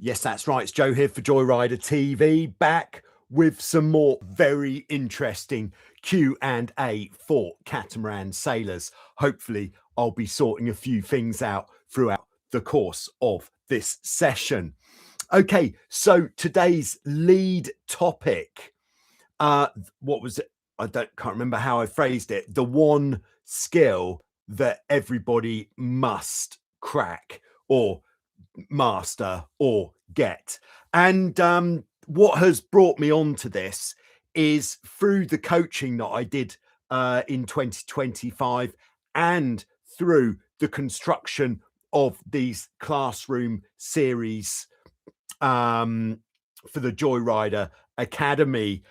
Yes, that's right. It's Joe here for Joyrider TV, back with some more very interesting Q&A for Catamaran sailors. Hopefully, I'll be sorting a few things out throughout the course of this session. Okay, so today's lead topic, what was it? Can't remember how I phrased it. The one skill that everybody must crack or master or get. And what has brought me on to this is through the coaching that I did in 2025 and through the construction of these classroom series for the Joyrider Academy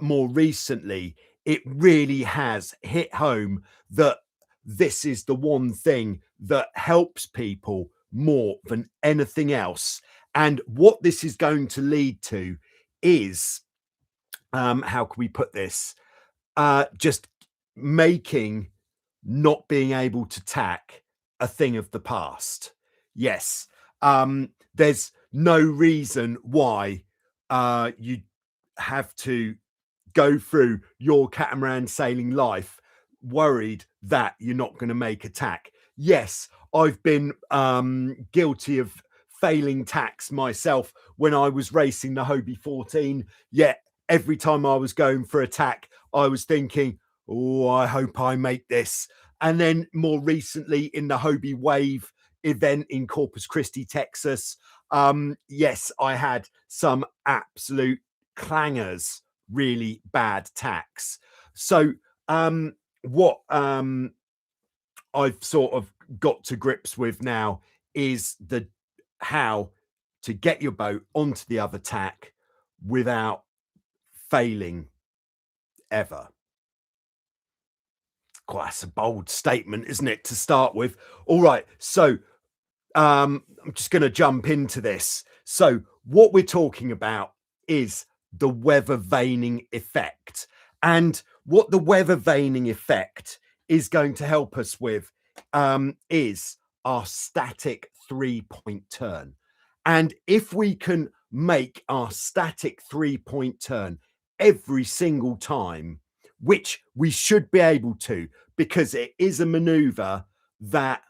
more recently. It really has hit home that this is the one thing that helps people more than anything else. And what this is going to lead to is, how can we put this? Just making not being able to tack a thing of the past. Yes, there's no reason why you have to go through your catamaran sailing life worried that you're not going to make a tack. Yes, I've been guilty of failing tacks myself when I was racing the Hobie 14. Yet every time I was going for a tack, I was thinking, oh, I hope I make this. And then more recently in the Hobie Wave event in Corpus Christi, Texas, yes, I had some absolute clangers, really bad tacks. So what I've sort of got to grips with now is how to get your boat onto the other tack without failing ever. Quite, that's a bold statement, isn't it, to start with? All right, so I'm just going to jump into this. So what we're talking about is the weather vaning effect. And what the weather vaning effect is going to help us with is our static 3-point turn. And if we can make our static 3-point turn every single time, which we should be able to, because it is a maneuver that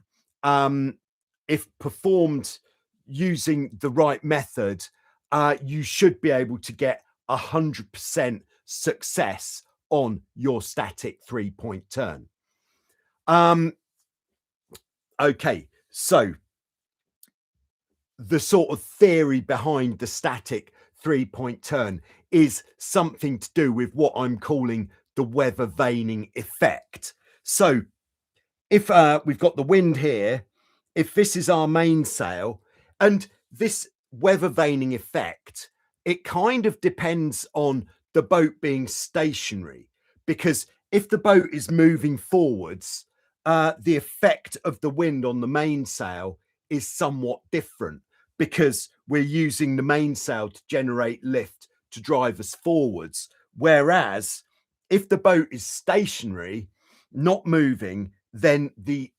if performed using the right method, you should be able to get 100% success on your static 3-point turn. Okay, so the sort of theory behind the static 3-point turn is something to do with what I'm calling the weather vaning effect. So if we've got the wind here, if this is our mainsail, and this weather vaning effect, it kind of depends on the boat being stationary, because if the boat is moving forwards, the effect of the wind on the mainsail is somewhat different, because we're using the mainsail to generate lift to drive us forwards. Whereas if the boat is stationary, not moving, then the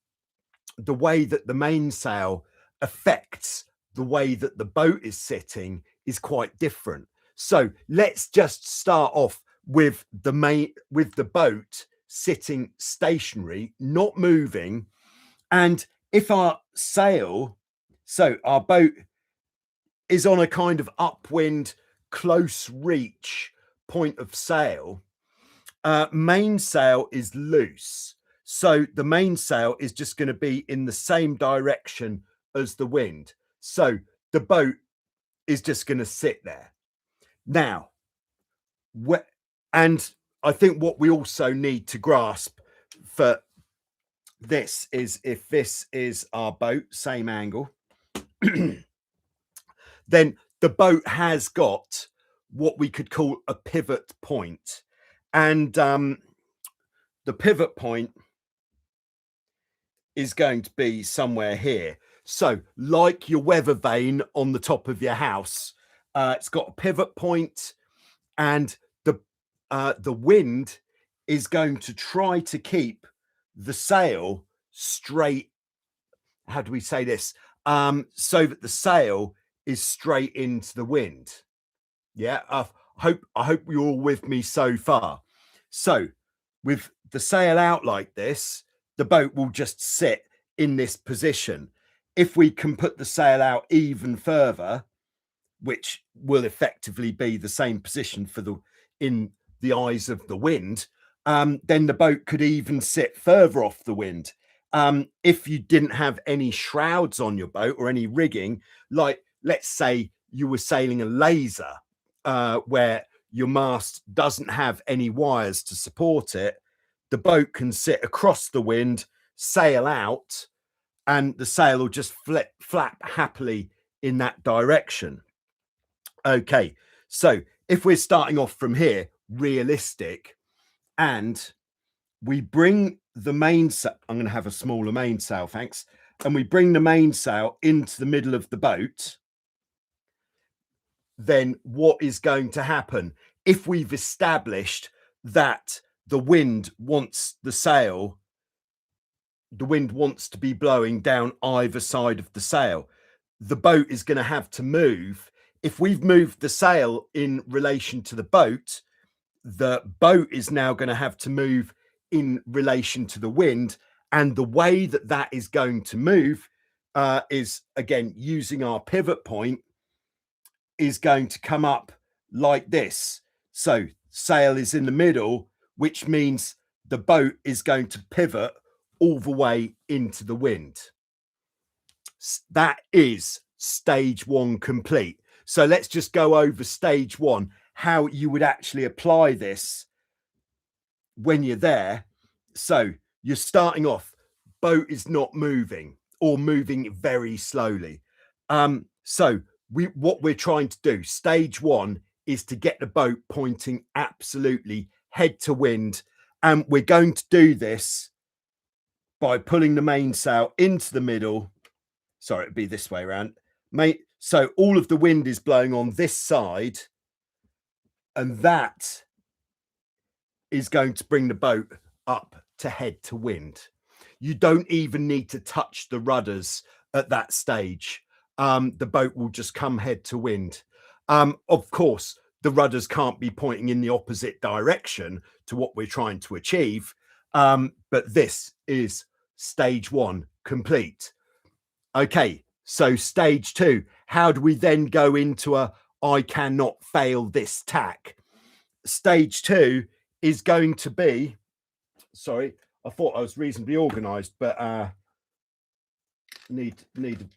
way that the mainsail affects the way that the boat is sitting is quite different. So let's just start off with the boat sitting stationary, not moving. And if our sail, so our boat is on a kind of upwind, close reach point of sail, mainsail is loose. So the mainsail is just going to be in the same direction as the wind. So the boat is just going to sit there. Now, and I think what we also need to grasp for this is, if this is our boat, same angle, then the boat has got what we could call a pivot point. And the pivot point is going to be somewhere here. So like your weather vane on the top of your house, it's got a pivot point, and the wind is going to try to keep the sail straight. How do we say this? So that the sail is straight into the wind. Yeah, I hope you're all with me so far. So with the sail out like this, the boat will just sit in this position. If we can put the sail out even further, which will effectively be the same position for the in the eyes of the wind, then the boat could even sit further off the wind. If you didn't have any shrouds on your boat or any rigging, like let's say you were sailing a laser, where your mast doesn't have any wires to support it, the boat can sit across the wind, sail out, and the sail will just flap happily in that direction. Okay, so if we're starting off from here, realistic, and we bring the mainsail, I'm going to have a smaller mainsail, thanks, and we bring the mainsail into the middle of the boat, then what is going to happen? If we've established that the wind wants to be blowing down either side of the sail, the boat is going to have to move. If we've moved the sail in relation to the boat is now going to have to move in relation to the wind. And the way that that is going to move is, again, using our pivot point, is going to come up like this. So sail is in the middle, which means the boat is going to pivot all the way into the wind. That is stage one complete. So let's just go over stage one, how you would actually apply this when you're there. So you're starting off, boat is not moving or moving very slowly. So what we're trying to do, stage one, is to get the boat pointing absolutely head to wind. And we're going to do this by pulling the mainsail into the middle. Sorry, it'd be this way around. So all of the wind is blowing on this side, and that is going to bring the boat up to head to wind. You don't even need to touch the rudders at that stage. The boat will just come head to wind. Of course, the rudders can't be pointing in the opposite direction to what we're trying to achieve. But this is stage one complete. Okay, so stage two, how do we then go into I cannot fail this tack? Stage two is going to be, sorry, I thought I was reasonably organized, but need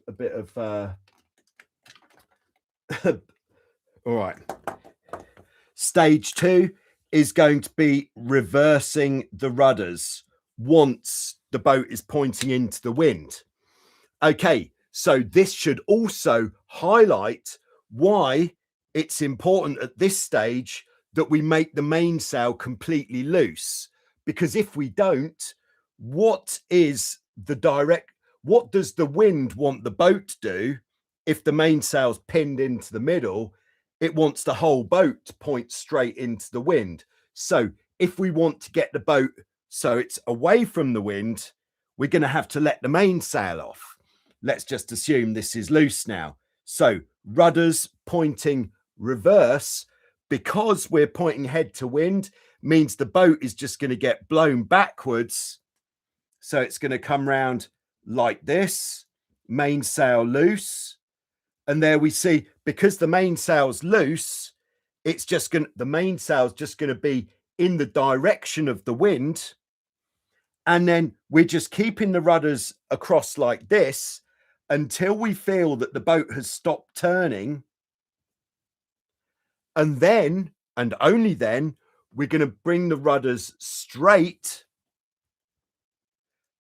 a bit of all right. Stage two is going to be reversing the rudders once the boat is pointing into the wind. Okay, so this should also highlight why it's important at this stage that we make the mainsail completely loose. Because if we don't, what does the wind want the boat to do? If the mainsail's pinned into the middle, it wants the whole boat to point straight into the wind. So if we want to get the boat so it's away from the wind, we're going to have to let the mainsail off. Let's just assume this is loose now. So rudders pointing reverse, because we're pointing head to wind, means the boat is just going to get blown backwards. So it's going to come round like this, mainsail loose. And there we see, because the mainsail's loose, the mainsail's just going to be in the direction of the wind. And then we're just keeping the rudders across like this until we feel that the boat has stopped turning. And then, and only then, we're going to bring the rudders straight.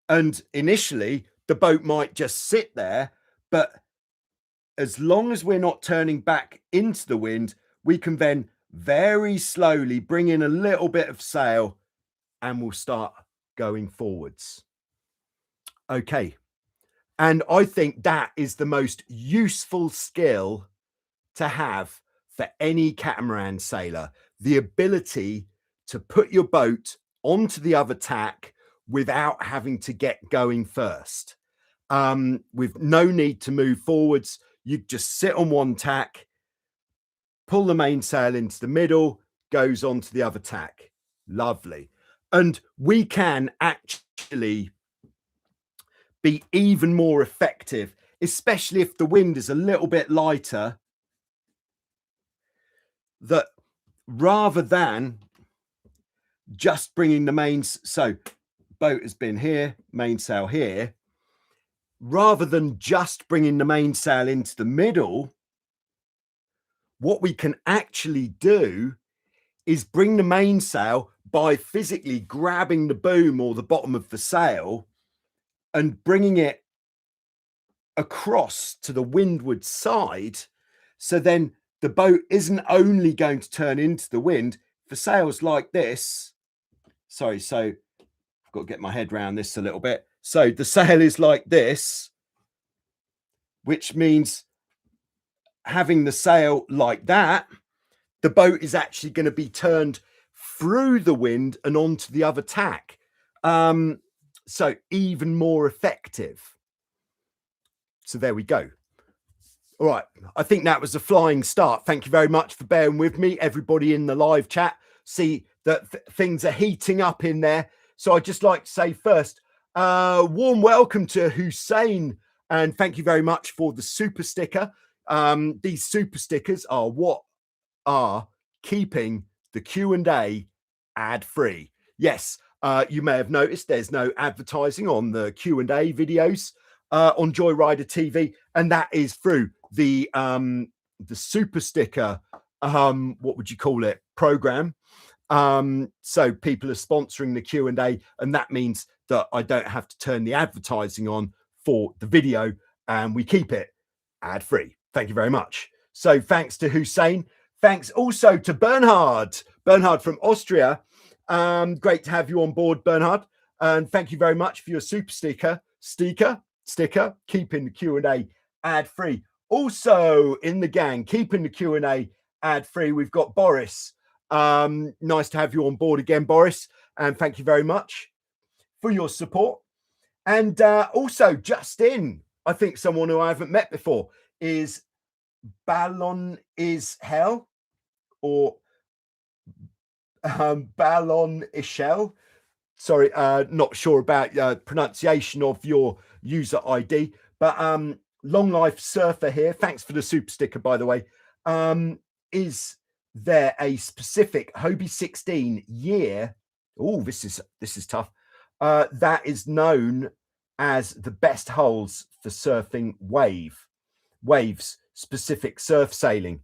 And initially, the boat might just sit there, but as long as we're not turning back into the wind, we can then very slowly bring in a little bit of sail and we'll start going forwards. Okay. And I think that is the most useful skill to have for any catamaran sailor, the ability to put your boat onto the other tack without having to get going first. With no need to move forwards. You just sit on one tack, pull the mainsail into the middle, goes onto the other tack. Lovely. And we can actually be even more effective, especially if the wind is a little bit lighter, that rather than just bringing the so boat has been here, mainsail here, rather than just bringing the mainsail into the middle, what we can actually do is bring the mainsail by physically grabbing the boom or the bottom of the sail and bringing it across to the windward side. So then the boat isn't only going to turn into the wind. For sails like this, sorry, so I've got to get my head around this a little bit. So the sail is like this, which means having the sail like that, the boat is actually going to be turned through the wind and onto the other tack. So even more effective. So there we go. All right. I think that was a flying start. Thank you very much for bearing with me, everybody in the live chat. See that things are heating up in there. So I'd just like to say first, warm welcome to Hussein. And thank you very much for the super sticker. These super stickers are what are keeping the Q&A ad-free. Yes, you may have noticed there's no advertising on the Q&A videos on Joyrider TV, and that is through the super sticker, what would you call it, program. So people are sponsoring the Q&A, and that means that I don't have to turn the advertising on for the video, and we keep it ad-free. Thank you very much. So thanks to Hussein. Thanks also to Bernhard from Austria. Great to have you on board, Bernhard. And thank you very much for your super sticker, keeping the Q&A ad-free. Also in the gang, keeping the Q&A ad-free, we've got Boris. Nice to have you on board again, Boris. And thank you very much for your support. And also just in, I think someone who I haven't met before is Ballon is Hell, or Ballon Ishel. Sorry, not sure about pronunciation of your user ID, but Long Life Surfer here. Thanks for the super sticker, by the way. Is there a specific Hobie 16 year? Oh, this is tough. That is known as the best holes for surfing waves, specific surf sailing.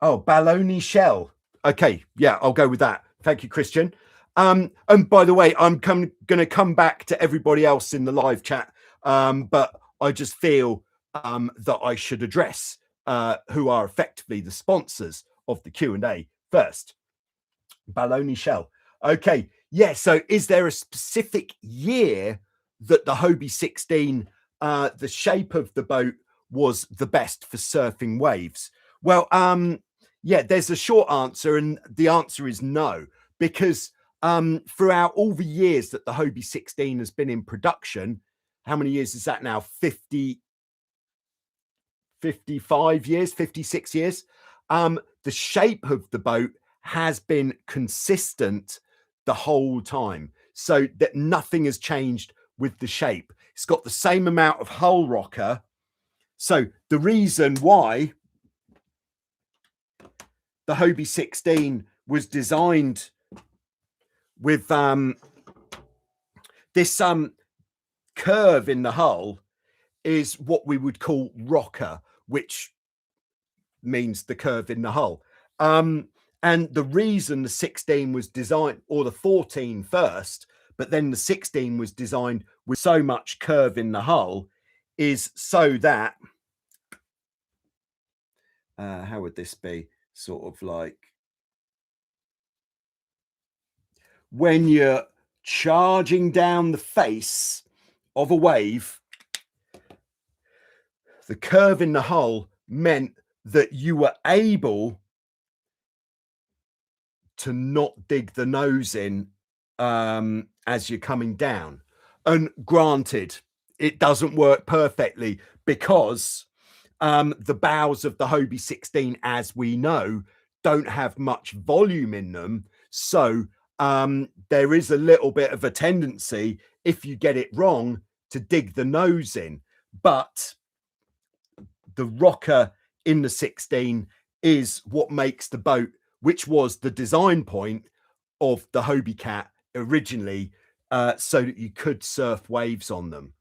Oh, Baloney Shell. Okay, yeah, I'll go with that. Thank you, Christian. And by the way, I'm going to come back to everybody else in the live chat, but I just feel that I should address who are effectively the sponsors of the Q&A first. Baloney Shell. Okay, yeah, so is there a specific year that the Hobie 16, the shape of the boat was the best for surfing waves? Well, yeah, there's a short answer, and the answer is no, because throughout all the years that the Hobie 16 has been in production, how many years is that now? 55 years, 56 years. The shape of the boat has been consistent the whole time, so that nothing has changed with the shape. It's got the same amount of hull rocker. So the reason why the Hobie 16 was designed with this curve in the hull is what we would call rocker, which means the curve in the hull. And the reason the 16 was designed, or the 14 first, but then the 16 was designed with so much curve in the hull, is so that how would this be? Sort of like when you're charging down the face of a wave, the curve in the hull meant that you were able to not dig the nose in as you're coming down. And granted, it doesn't work perfectly because The bows of the Hobie 16, as we know, don't have much volume in them. So there is a little bit of a tendency, if you get it wrong, to dig the nose in. But the rocker in the 16 is what makes the boat, which was the design point of the Hobie Cat originally, so that you could surf waves on them.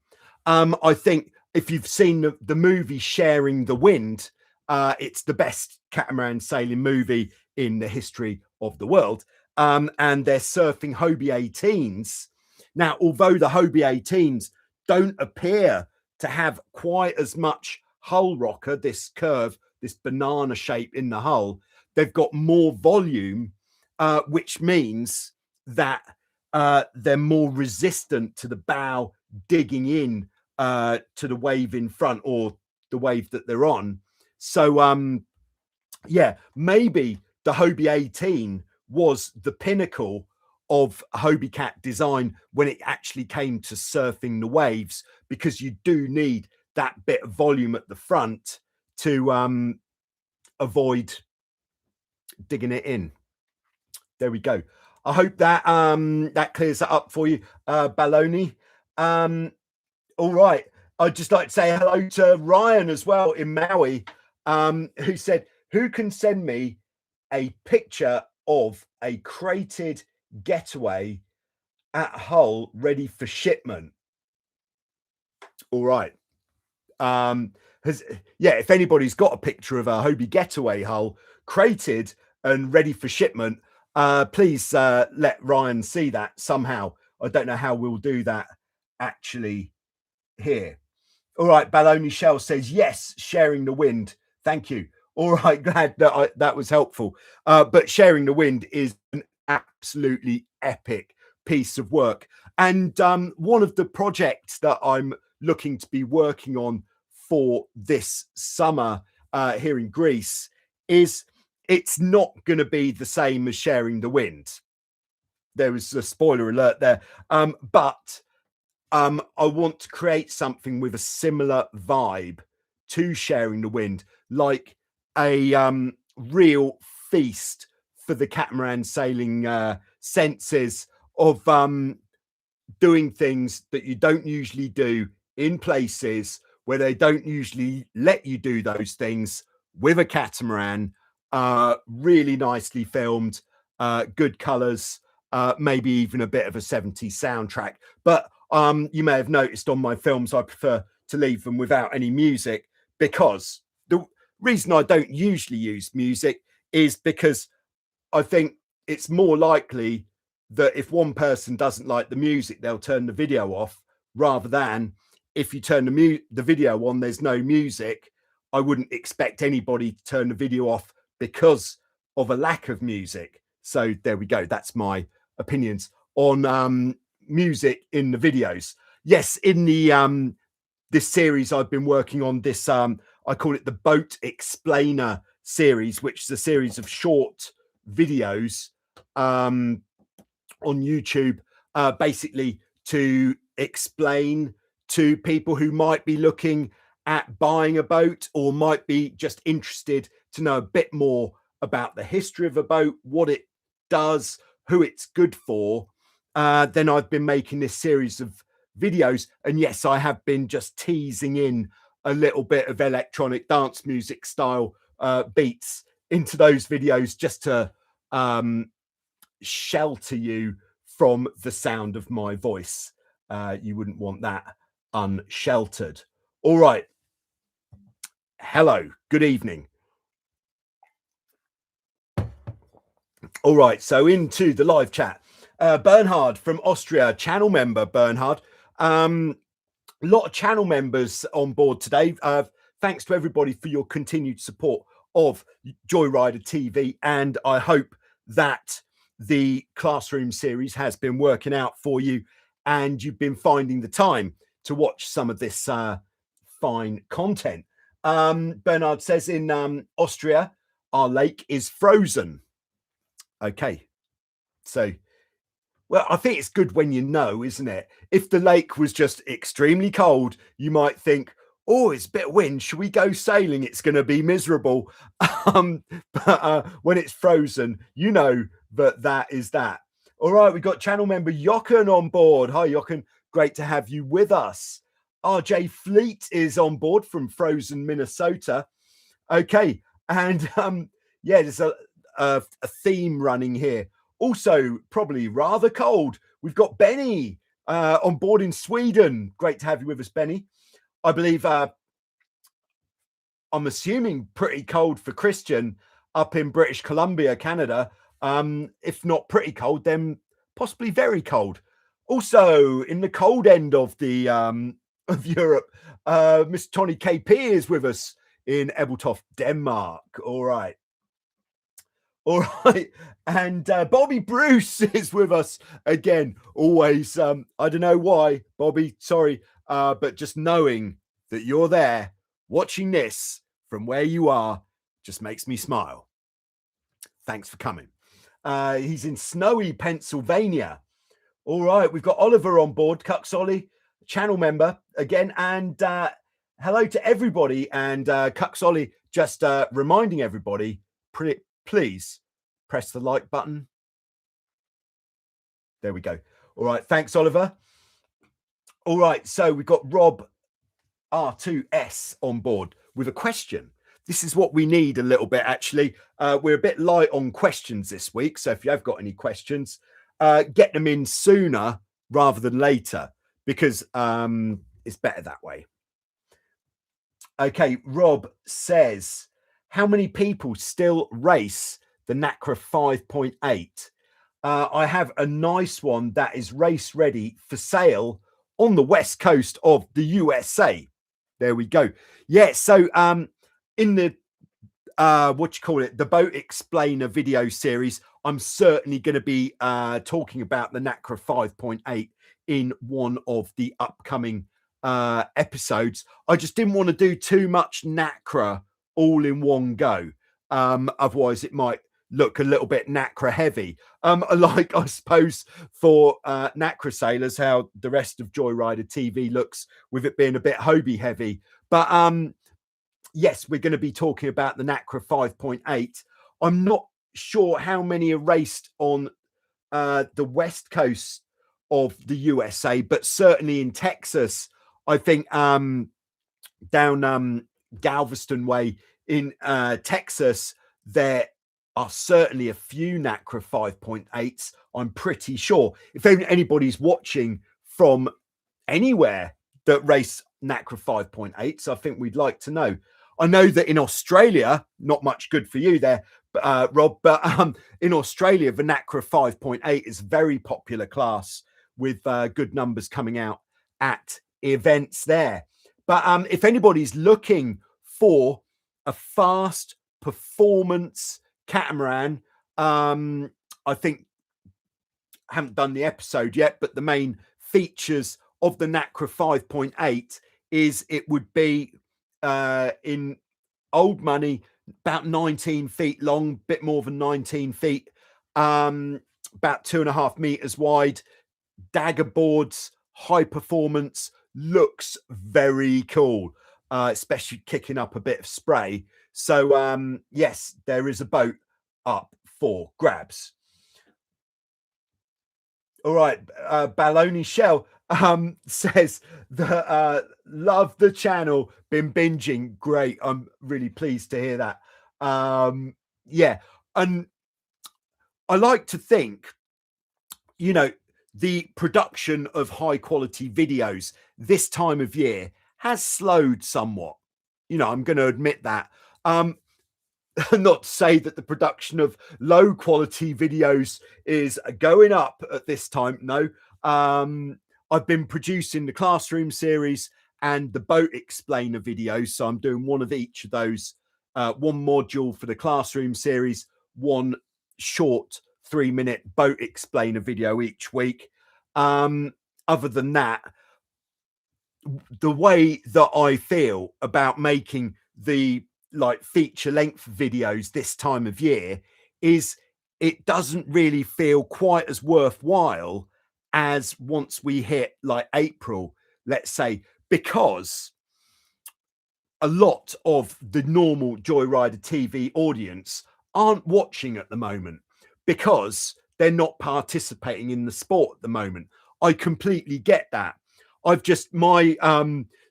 I think if you've seen the movie Sharing the Wind, it's the best catamaran sailing movie in the history of the world. And they're surfing Hobie 18s. Now, although the Hobie 18s don't appear to have quite as much hull rocker, this curve, this banana shape in the hull, they've got more volume, which means that they're more resistant to the bow digging in to the wave in front or the wave that they're on. So yeah, maybe the Hobie 18 was the pinnacle of Hobie Cat design when it actually came to surfing the waves, because you do need that bit of volume at the front to avoid digging it in. There we go. I hope that that clears that up for you, Baloney. All right. I'd just like to say hello to Ryan as well in Maui, who said, who can send me a picture of a crated getaway at Hull ready for shipment? All right. Yeah, if anybody's got a picture of a Hobie getaway hull crated and ready for shipment, please let Ryan see that somehow. I don't know how we'll do that actually here. All right, Baloney Shell says yes, Sharing the Wind. Thank you. All right, glad that that was helpful. But Sharing the Wind is an absolutely epic piece of work. And one of the projects that I'm looking to be working on for this summer here in Greece is, it's not going to be the same as Sharing the Wind. There was a spoiler alert there. But I want to create something with a similar vibe to Sharing the Wind, like a real feast for the catamaran sailing senses of doing things that you don't usually do in places where they don't usually let you do those things, with a catamaran, really nicely filmed, good colors, maybe even a bit of a 70s soundtrack. But you may have noticed on my films, I prefer to leave them without any music, because the reason I don't usually use music is because I think it's more likely that if one person doesn't like the music, they'll turn the video off, rather than if you turn the video on, there's no music. I wouldn't expect anybody to turn the video off because of a lack of music. So there we go. That's my opinions on music in the videos. Yes, in the this series I've been working on, this I call it the Boat Explainer series, which is a series of short videos on YouTube, basically to explain to people who might be looking at buying a boat, or might be just interested to know a bit more about the history of a boat, what it does, who it's good for. Then I've been making this series of videos, and yes, I have been just teasing in a little bit of electronic dance music style beats into those videos, just to shelter you from the sound of my voice. You wouldn't want that unsheltered. All right. Hello, good evening. All right, so into the live chat. Bernhard from Austria, channel member, Bernhard. A lot of channel members on board today. Thanks to everybody for your continued support of Joyrider TV, and I hope that the Classroom series has been working out for you, and you've been finding the time to watch some of this fine content. Bernard says in Austria, our lake is frozen. Okay, so, well, I think it's good when you know, isn't it? If the lake was just extremely cold, you might think, oh, it's a bit of wind. Should we go sailing? It's going to be miserable. But when it's frozen, you know that is that. All right, we've got channel member Jochen on board. Hi, Jochen. Great to have you with us. RJ Fleet is on board from frozen Minnesota. Okay, and yeah, there's a theme running here. Also, probably rather cold. We've got Benny on board in Sweden. Great to have you with us, Benny. I believe I'm assuming pretty cold for Christian up in British Columbia, Canada. If not pretty cold, then possibly very cold. Also, in the cold end of the of Europe, Mr. Tony KP is with us in Ebeltoft, Denmark. All right. All right. And Bobby Bruce is with us again. Always. I don't know why, Bobby. Sorry. But just knowing that you're there watching this from where you are just makes me smile. Thanks for coming. He's in snowy Pennsylvania. All right. We've got Oliver on board, Cuxolly, channel member again. And hello to everybody. And Cuxolly just reminding everybody, please press the like button. There we go. All right. Thanks, Oliver. All right. So we've got Rob R2S on board with a question. This is what we need a little bit, actually. We're a bit light on questions this week. So if you have got any questions, get them in sooner rather than later, because it's better that way. Okay, Rob says, how many people still race the Nacra 5.8? I have a nice one that is race ready for sale on the west coast of the USA. There we go. Yeah, so in the the Boat Explainer video series, I'm certainly going to be talking about the Nacra 5.8 in one of the upcoming episodes. I just didn't want to do too much Nacra all in one go. Otherwise it might look a little bit Nacra heavy. Like I suppose for Nacra sailors, how the rest of Joyrider TV looks with it being a bit Hobie heavy. But yes, we're going to be talking about the Nacra 5.8. I'm not sure how many are raced on the west coast of the USA, but certainly in Texas, I think down Galveston way in Texas, there are certainly a few Nacra 5.8s. I'm pretty sure. If anybody's watching from anywhere that race Nacra 5.8s, I think we'd like to know. I know that in Australia, not much good for you there, Rob, but in Australia, the Nacra 5.8 is a very popular class with good numbers coming out at events there. But if anybody's looking for a fast performance catamaran, I think I haven't done the episode yet, but the main features of the Nacra 5.8 is it would be in old money about 19 feet long, bit more than 19 feet, about 2.5 meters wide, dagger boards, high performance, looks very cool, especially kicking up a bit of spray. So yes, there is a boat up for grabs. All right, Baloney Shell says that love the channel, been binging. Great, I'm really pleased to hear that. Yeah, and I like to think, you know, the production of high quality videos this time of year has slowed somewhat. You know, I'm going to admit that. Not to say that the production of low quality videos is going up at this time. No, I've been producing the classroom series and the Boat Explainer videos. So I'm doing one of each of those, one module for the classroom series, one short 3-minute Boat Explainer video each week. Other than that, the way that I feel about making the like feature length videos this time of year is it doesn't really feel quite as worthwhile as once we hit like April, let's say, because a lot of the normal Joyrider TV audience aren't watching at the moment because they're not participating in the sport at the moment. I completely get that. My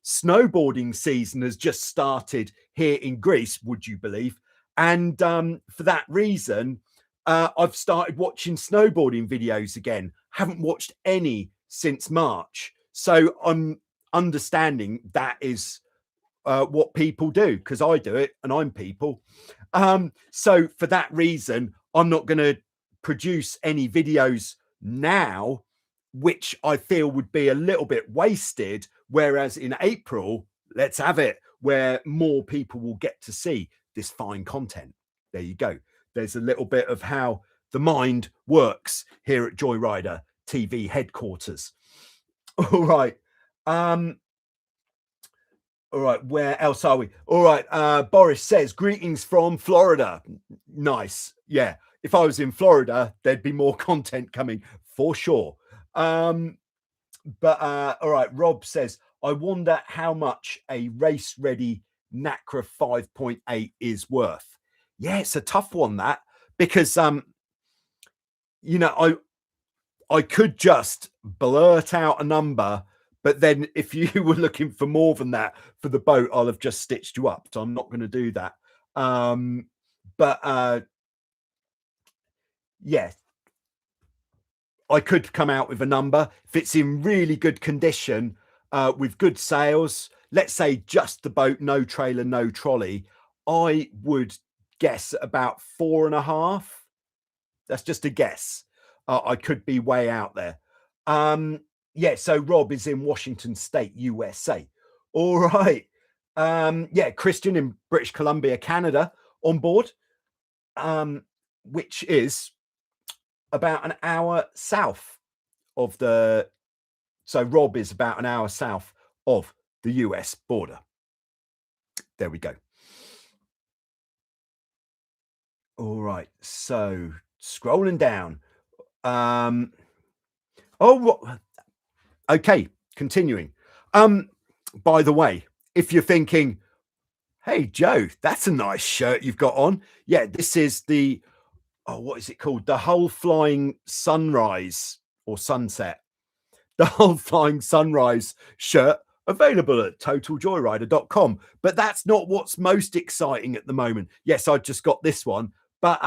snowboarding season has just started here in Greece, would you believe? And for that reason, I've started watching snowboarding videos again. Haven't watched any since March. So I'm understanding that is what people do, because I do it and I'm people. So for that reason, I'm not going to produce any videos now, which I feel would be a little bit wasted. Whereas in April, let's have it where more people will get to see this fine content. There you go. There's a little bit of how the mind works here at Joyrider TV headquarters. All right. All right, where else are we? All right, Boris says, greetings from Florida. Nice. Yeah, if I was in Florida, there'd be more content coming for sure. All right, Rob says, I wonder how much a race-ready Nacra 5.8 is worth. Yeah, it's a tough one, that, because, you know, I could just blurt out a number, but then if you were looking for more than that for the boat, I'll have just stitched you up. So I'm not going to do that. Yeah, I could come out with a number. If it's in really good condition, with good sales, let's say just the boat, no trailer, no trolley, I would guess about 4.5. That's just a guess. I could be way out there. Yeah, so Rob is in Washington State, USA. All right. Yeah, Christian in British Columbia, Canada, on board, which is about an hour south of the... So Rob is about an hour south of the US border. There we go. All right, so scrolling down. Okay, continuing. By the way, if you're thinking, hey, Joe, that's a nice shirt you've got on. Yeah, this is the, what is it called? The Hull Flying Sunrise or Sunset. The Hull Flying Sunrise shirt, available at totaljoyrider.com. But that's not what's most exciting at the moment. Yes, I just got this one. But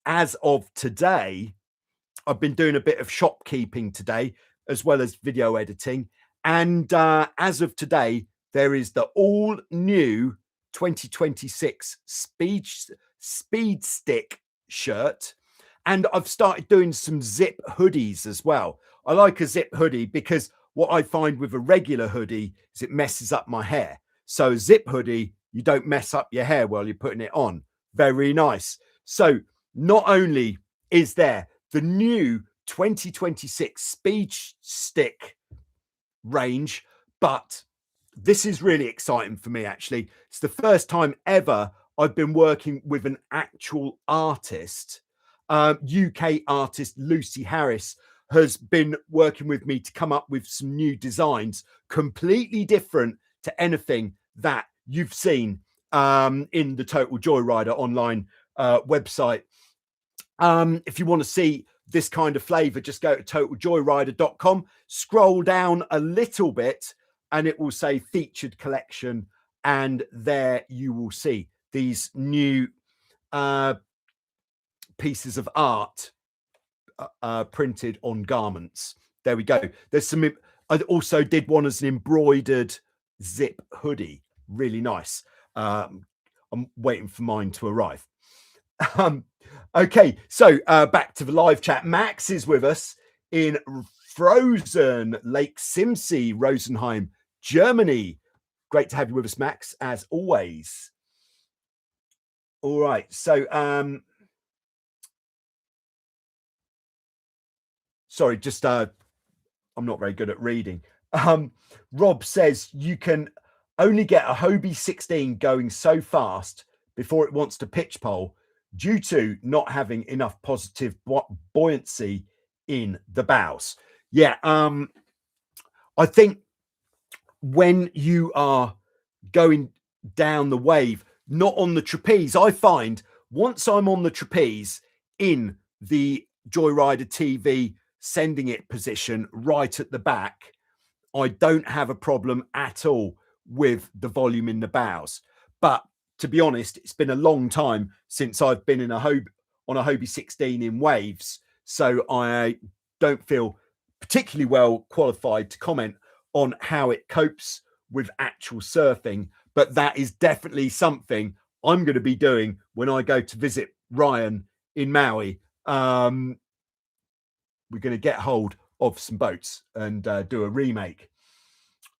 as of today, I've been doing a bit of shopkeeping today, as well as video editing. And as of today, there is the all new 2026 Speed Stick shirt. And I've started doing some zip hoodies as well. I like a zip hoodie because what I find with a regular hoodie is it messes up my hair. So a zip hoodie, you don't mess up your hair while you're putting it on. Very nice. So not only is there the new 2026 Speed Stick range, but this is really exciting for me, actually. It's the first time ever I've been working with an actual artist. UK artist Lucy Harris has been working with me to come up with some new designs, completely different to anything that you've seen in the Total Joyrider online website. If you want to see this kind of flavor, just go to totaljoyrider.com, scroll down a little bit, and it will say featured collection. And there you will see these new pieces of art printed on garments. There we go. There's some, I also did one as an embroidered zip hoodie. Really nice. I'm waiting for mine to arrive. Okay, so back to the live chat. Max is with us in frozen Lake Simsee, Rosenheim, Germany. Great to have you with us, Max, as always. All right, so sorry, just I'm not very good at reading. Rob says you can only get a Hobie 16 going so fast before it wants to pitch pole due to not having enough positive buoyancy in the bows. Yeah, I think when you are going down the wave, not on the trapeze. I find once I'm on the trapeze in the Joyrider TV sending it position right at the back, I don't have a problem at all with the volume in the bows. But to be honest, it's been a long time since I've been in a Hobie 16 in waves, so I don't feel particularly well qualified to comment on how it copes with actual surfing. But that is definitely something I'm going to be doing when I go to visit Ryan in Maui. We're going to get hold of some boats and do a remake.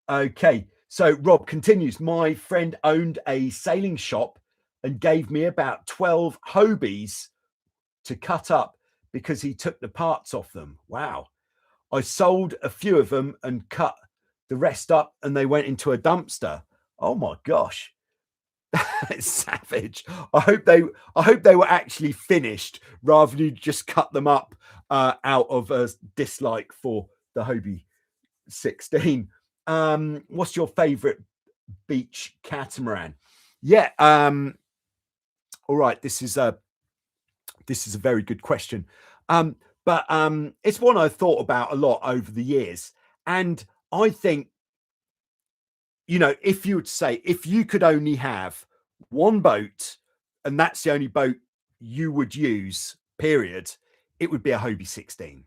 Okay, so Rob continues. My friend owned a sailing shop and gave me about 12 Hobies to cut up because he took the parts off them. Wow. I sold a few of them and cut the rest up, and they went into a dumpster. Oh my gosh. It's savage. I hope they were actually finished rather than you just cut them up out of a dislike for the Hobie 16. What's your favorite beach catamaran? Yeah. All right. This is a very good question. But it's one I've thought about a lot over the years. And I think, you know, if you would say, if you could only have one boat and that's the only boat you would use, period, it would be a Hobie 16.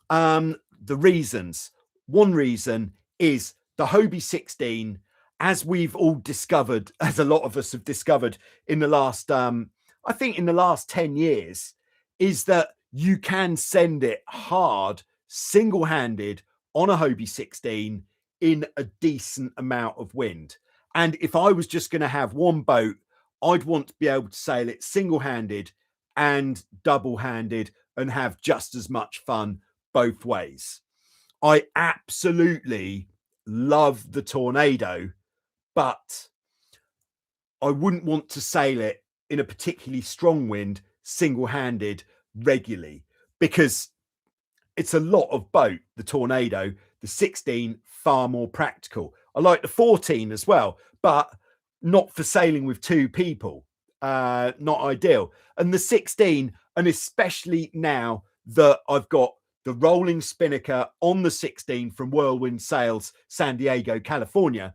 The reasons. One reason is the Hobie 16, as we've all discovered, as a lot of us have discovered in the last, I think in the last 10 years, is that you can send it hard, single-handed on a Hobie 16 in a decent amount of wind. And if I was just going to have one boat, I'd want to be able to sail it single-handed and double-handed and have just as much fun both ways. I absolutely love the Tornado, but I wouldn't want to sail it in a particularly strong wind single-handed regularly, because it's a lot of boat, the Tornado. The 16 far more practical. I like the 14 as well, but not for sailing with two people. Not ideal. And the 16, and especially now that I've got the rolling Spinnaker on the 16 from Whirlwind Sails, San Diego, California,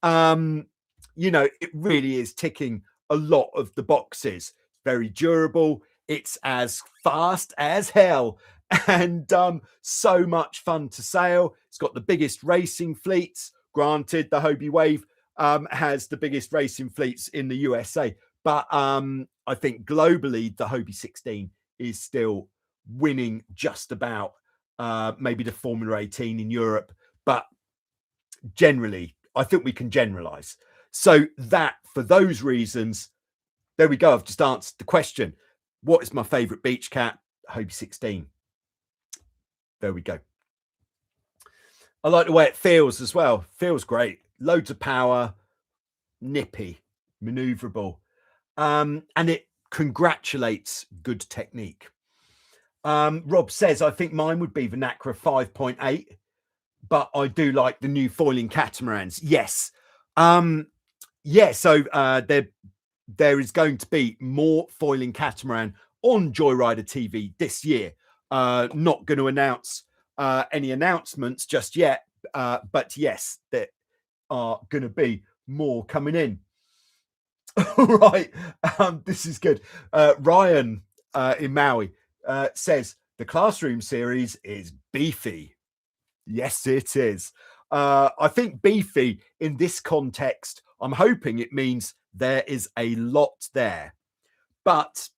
you know, it really is ticking a lot of the boxes. Very durable. It's as fast as hell and so much fun to sail. It's got the biggest racing fleets. Granted, the Hobie Wave has the biggest racing fleets in the USA, but I think globally the Hobie 16 is still winning just about, maybe the Formula 18 in Europe, but generally I think we can generalize. So that, for those reasons, there we go. I've just answered the question. What is my favorite beach cat? Hobie 16. There we go. I like the way it feels as well. Feels great. Loads of power, nippy, maneuverable. And it congratulates good technique. Rob says, I think mine would be the Nacra 5.8, but I do like the new foiling catamarans. Yes. Yeah, so there is going to be more foiling catamaran on Joyrider TV this year. Not going to announce any announcements just yet, but yes, there are going to be more coming in. Right, this is good. Ryan in Maui says the Classroom series is beefy. Yes, it is. I think beefy in this context, I'm hoping it means there is a lot there. But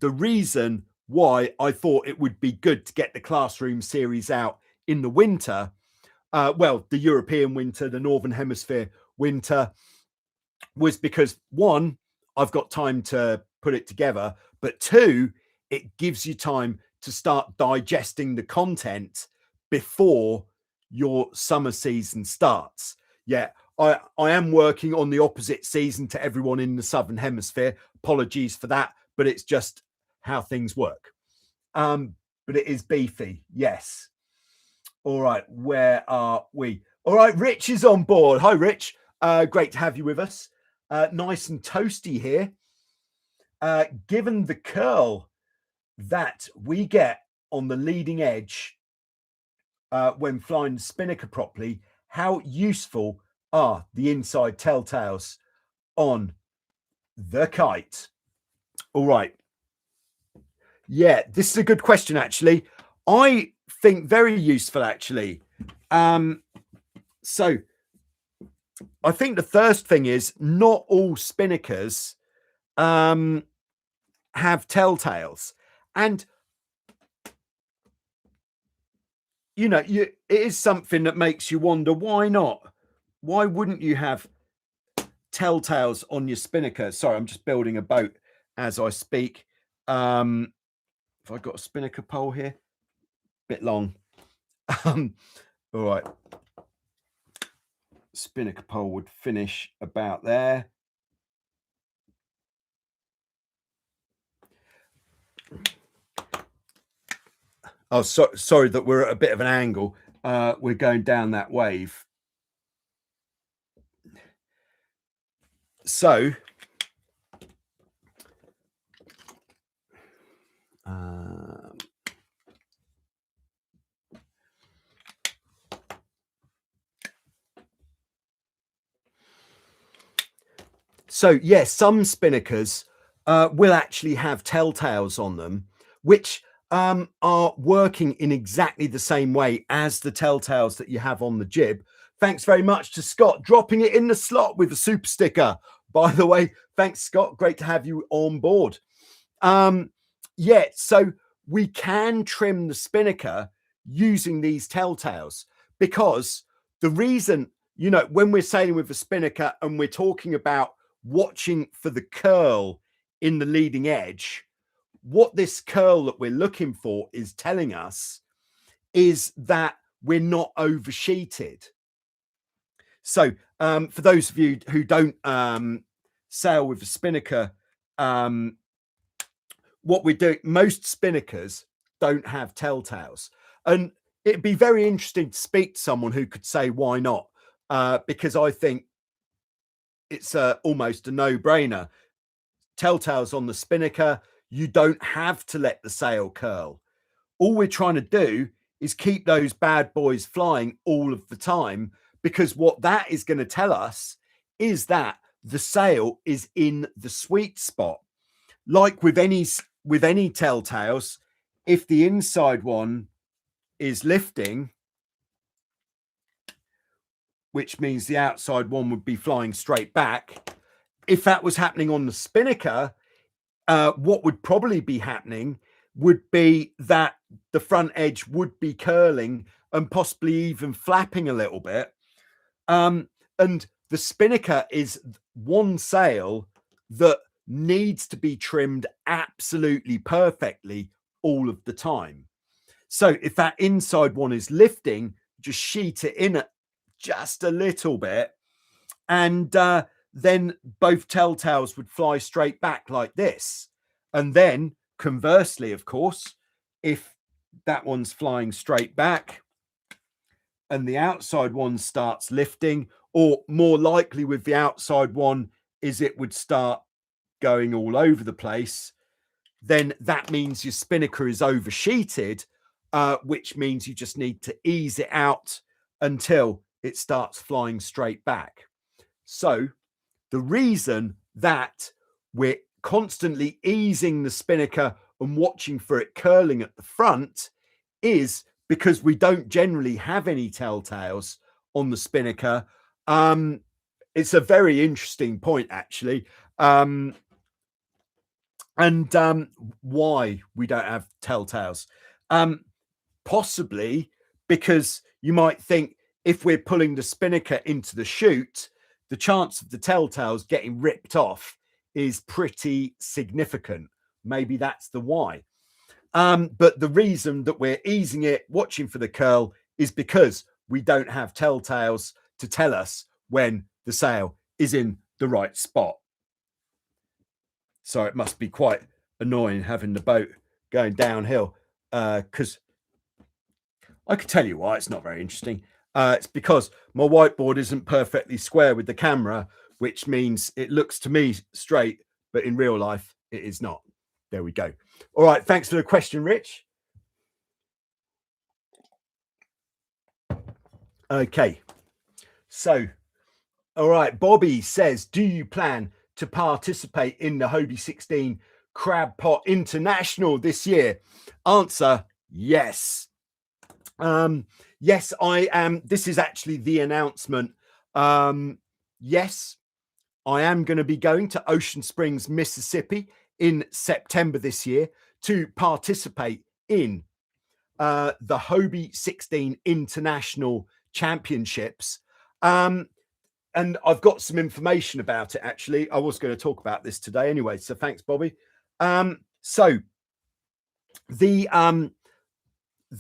the reason why I thought it would be good to get the Classroom series out in the winter, well, the European winter, the Northern Hemisphere winter, was because, one, I've got time to put it together, but two, it gives you time to start digesting the content before your summer season starts. Yeah, I am working on the opposite season to everyone in the Southern Hemisphere. Apologies for that, but it's just how things work. But it is beefy, yes. All right, where are we? All right, Rich is on board. Hi, Rich. Great to have you with us. Nice and toasty here. Given the curl that we get on the leading edge when flying the Spinnaker properly, how useful are the inside telltales on the kite? All right. Yeah, this is a good question, actually. I think very useful, actually. So I think the first thing is not all Spinnakers have telltales. And, you know, it is something that makes you wonder, why not? Why wouldn't you have telltales on your Spinnaker? Sorry, I'm just building a boat as I speak. Have I got a Spinnaker pole here? Bit long. All right. Spinnaker pole would finish about there. Oh, sorry that we're at a bit of an angle. We're going down that wave. So, yes, some Spinnakers will actually have telltales on them, which are working in exactly the same way as the telltales that you have on the jib. Thanks very much to Scott, dropping it in the slot with a super sticker. By the way, thanks, Scott. Great to have you on board. Yeah, so we can trim the Spinnaker using these telltales, because the reason, you know, when we're sailing with the Spinnaker and we're talking about watching for the curl in the leading edge, what this curl that we're looking for is telling us is that we're not oversheeted. So for those of you who don't sail with the Spinnaker, what we do, most Spinnakers don't have telltales, and it'd be very interesting to speak to someone who could say why not, because I think it's almost a no-brainer. Telltales on the Spinnaker, you don't have to let the sail curl. All we're trying to do is keep those bad boys flying all of the time, because what that is going to tell us is that the sail is in the sweet spot. Like with any telltales, if the inside one is lifting, which means the outside one would be flying straight back. If that was happening on the Spinnaker, what would probably be happening would be that the front edge would be curling and possibly even flapping a little bit. And the Spinnaker is one sail that needs to be trimmed absolutely perfectly all of the time. So if that inside one is lifting, just sheet it in just a little bit, and then both telltales would fly straight back like this. And then conversely, of course, if that one's flying straight back and the outside one starts lifting, or more likely with the outside one is it would start going all over the place, then that means your Spinnaker is oversheeted, which means you just need to ease it out until it starts flying straight back. So the reason that we're constantly easing the Spinnaker and watching for it curling at the front is because we don't generally have any telltales on the Spinnaker. It's a very interesting point, actually. And why we don't have telltales. Possibly because you might think if we're pulling the Spinnaker into the chute, the chance of the telltales getting ripped off is pretty significant. Maybe that's the why. But the reason that we're easing it, watching for the curl, is because we don't have telltales to tell us when the sail is in the right spot. So it must be quite annoying having the boat going downhill, because I could tell you why it's not very interesting. It's because my whiteboard isn't perfectly square with the camera, which means it looks to me straight, but in real life, it is not. There we go. All right. Thanks for the question, Rich. Okay. So, all right. Bobby says, do you plan to participate in the Hobie 16 Crab Pot International this year? Answer, yes. Yes, I am. This is actually the announcement. Yes, I am going to be going to Ocean Springs, Mississippi in September this year to participate in the Hobie 16 International Championships. And I've got some information about it, actually. I was going to talk about this today anyway, so thanks, Bobby. So the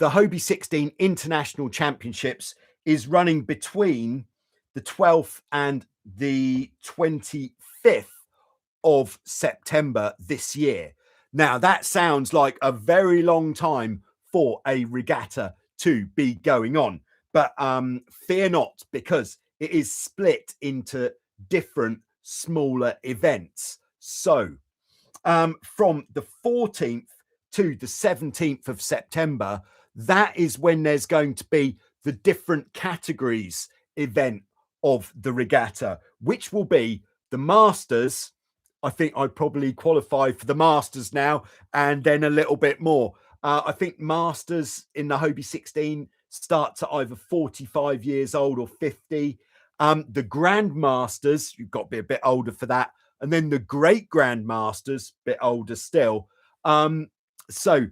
Hobie 16 International Championships is running between the 12th and the 25th of September this year. Now, that sounds like a very long time for a regatta to be going on, but fear not, because it is split into different smaller events. So from the 14th to the 17th of September, that is when there's going to be the different categories event of the regatta, which will be the Masters. I think I'd probably qualify for the Masters now, and then a little bit more. I think Masters in the Hobie 16 starts at either 45 years old or 50. The Grandmasters, you've got to be a bit older for that. And then the Great Grandmasters, a bit older still. So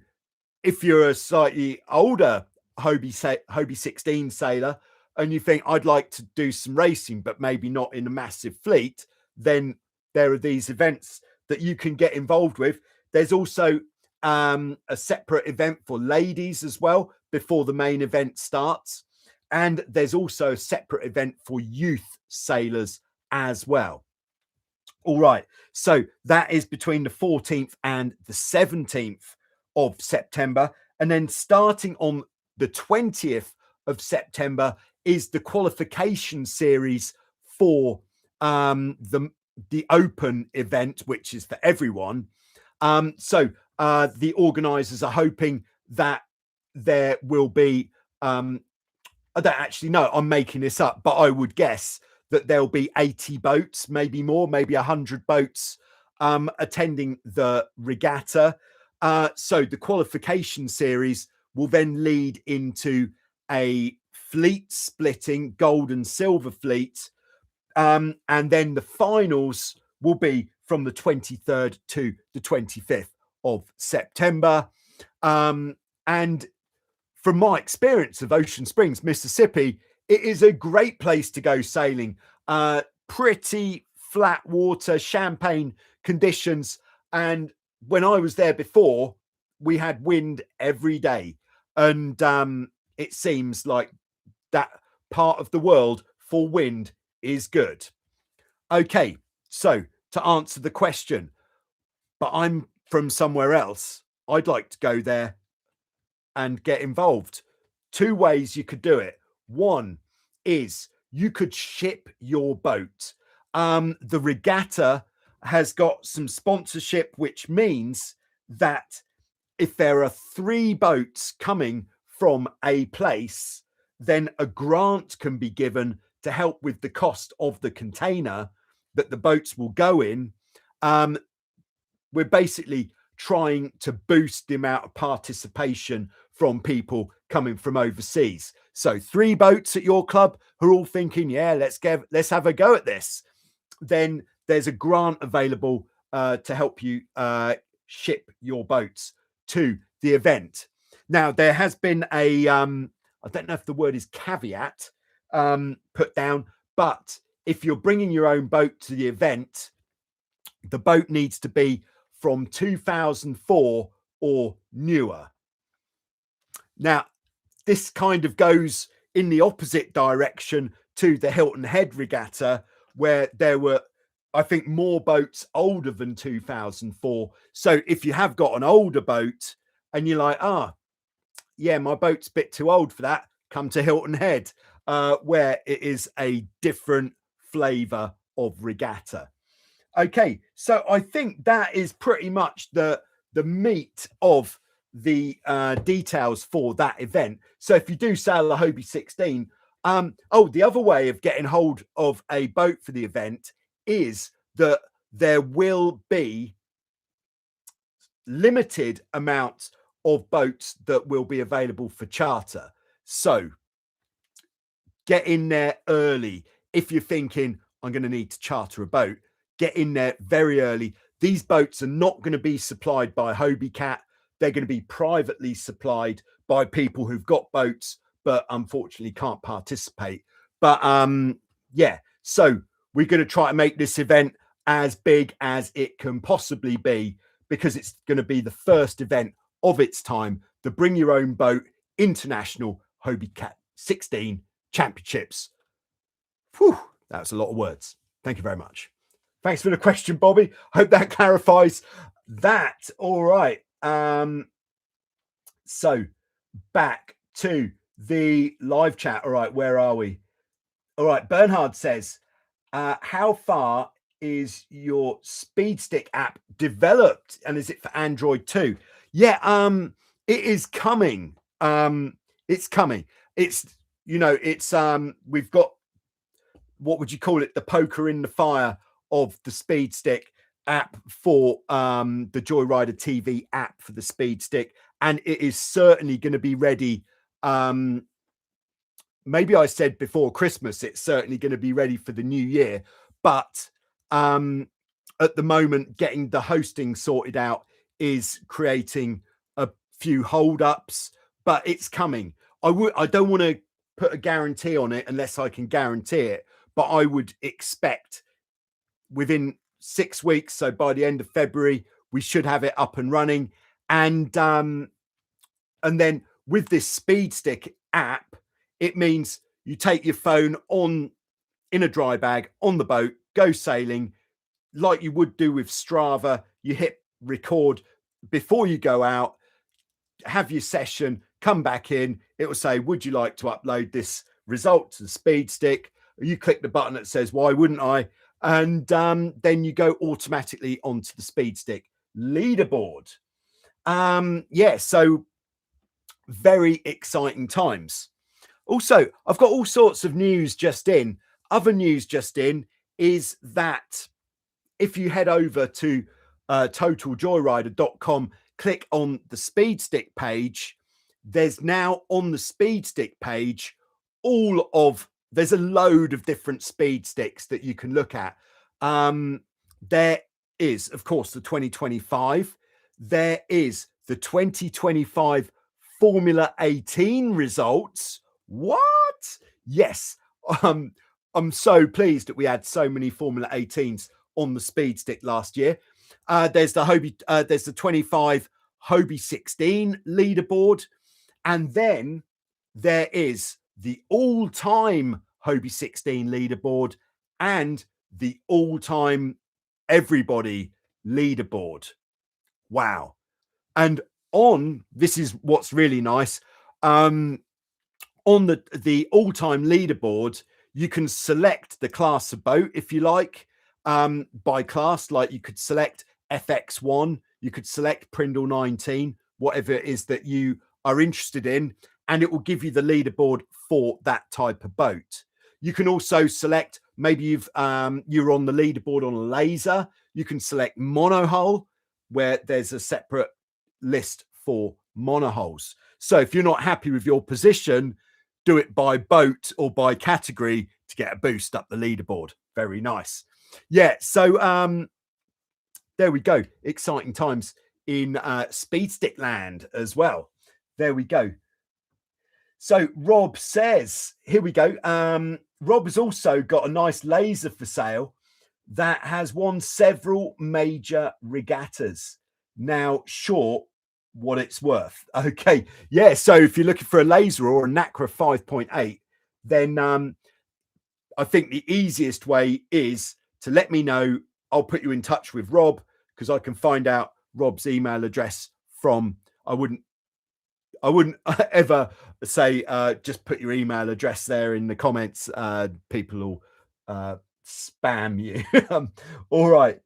if you're a slightly older Hobie 16 sailor and you think I'd like to do some racing, but maybe not in a massive fleet, then there are these events that you can get involved with. There's also a separate event for ladies as well before the main event starts. And there's also a separate event for youth sailors as well. All right. So that is between the 14th and the 17th of September. And then starting on the 20th of September is the qualification series for the open event, which is for everyone. So the organizers are hoping that there will be, I don't actually know, I'm making this up, but I would guess that there'll be 80 boats, maybe more, maybe 100 boats attending the regatta. So the qualification series will then lead into a fleet splitting, gold and silver fleet. And then the finals will be from the 23rd to the 25th of September. And from my experience of Ocean Springs, Mississippi, it is a great place to go sailing. Pretty flat water, champagne conditions. And when I was there before, we had wind every day. And it seems like that part of the world for wind is good. Okay, so to answer the question, but I'm from somewhere else, I'd like to go there and get involved. Two ways you could do it. One is you could ship your boat. The regatta has got some sponsorship, which means that if there are 3 boats coming from a place, then a grant can be given to help with the cost of the container that the boats will go in. We're basically trying to boost the amount of participation from people coming from overseas. So 3 boats at your club who are all thinking, yeah, let's have a go at this. Then there's a grant available to help you ship your boats to the event. Now, there has been a, I don't know if the word is caveat put down, but if you're bringing your own boat to the event, the boat needs to be from 2004 or newer. Now, this kind of goes in the opposite direction to the Hilton Head Regatta, where there were, I think, more boats older than 2004. So if you have got an older boat and you're like, yeah, my boat's a bit too old for that, come to Hilton Head. where it is a different flavor of regatta. Okay, so I think that is pretty much the meat of the details for that event. So if you do sail a Hobie 16, the other way of getting hold of a boat for the event is that there will be limited amounts of boats that will be available for charter. So get in there early. If you're thinking, I'm going to need to charter a boat, get in there very early. These boats are not going to be supplied by Hobie Cat. They're going to be privately supplied by people who've got boats, but unfortunately can't participate. But yeah, so we're going to try to make this event as big as it can possibly be, because it's going to be the first event of its time, the Bring Your Own Boat International Hobie Cat 16 Championships. Whew, that's a lot of words. Thank you very much. Thanks for the question, Bobby. Hope that clarifies that. All right. So back to the live chat. All right, where are we? All right, Bernhard says, how far is your Speed Stick app developed, and is it for Android too? Yeah, it is coming. It's coming. It's, you know, it's we've got, what would you call it, the poker in the fire of the Speed Stick app for the Joyrider TV app for the Speed Stick, and it is certainly going to be ready. Maybe I said before Christmas, it's certainly going to be ready for the new year, but at the moment, getting the hosting sorted out is creating a few holdups, but it's coming. I don't want to put a guarantee on it unless I can guarantee it, but I would expect within 6 weeks, so by the end of February, we should have it up and running. And then with this Speed Stick app, it means you take your phone on in a dry bag on the boat, go sailing like you would do with Strava. You hit record before you go out, have your session, come back in. It will say, would you like to upload this result to the Speed Stick? You click the button that says, why wouldn't I? And then you go automatically onto the Speed Stick leaderboard. Yeah, so very exciting times. Also, I've got all sorts of news just in. Other news just in is that if you head over to totaljoyrider.com, click on the Speed Stick page, there's now on the Speed Stick page there's a load of different speed sticks that you can look at. There is, of course, the 2025. There is the 2025 Formula 18 results. What? Yes. I'm so pleased that we had so many Formula 18s on the Speed Stick last year. There's the Hobie, there's the 25 Hobie 16 leaderboard, and then there is the all-time Hobie 16 leaderboard and the all-time everybody leaderboard. Wow. And this is what's really nice, on the all-time leaderboard, you can select the class of boat if you like, by class. Like you could select FX1, you could select Prindle 19, whatever it is that you are interested in, and it will give you the leaderboard for that type of boat. You can also select, maybe you're on the leaderboard on a laser. You can select monohull, where there's a separate list for monohulls. So if you're not happy with your position, do it by boat or by category to get a boost up the leaderboard. Very nice. Yeah, so there we go. Exciting times in Speed Stick land as well. There we go. So Rob says, here we go. Rob has also got a nice laser for sale that has won several major regattas. Now, short what it's worth. Okay. Yeah. So if you're looking for a laser or a Nacra 5.8, then I think the easiest way is to let me know. I'll put you in touch with Rob, because I can find out Rob's email address from, I wouldn't ever say just put your email address there in the comments. People will spam you. All right.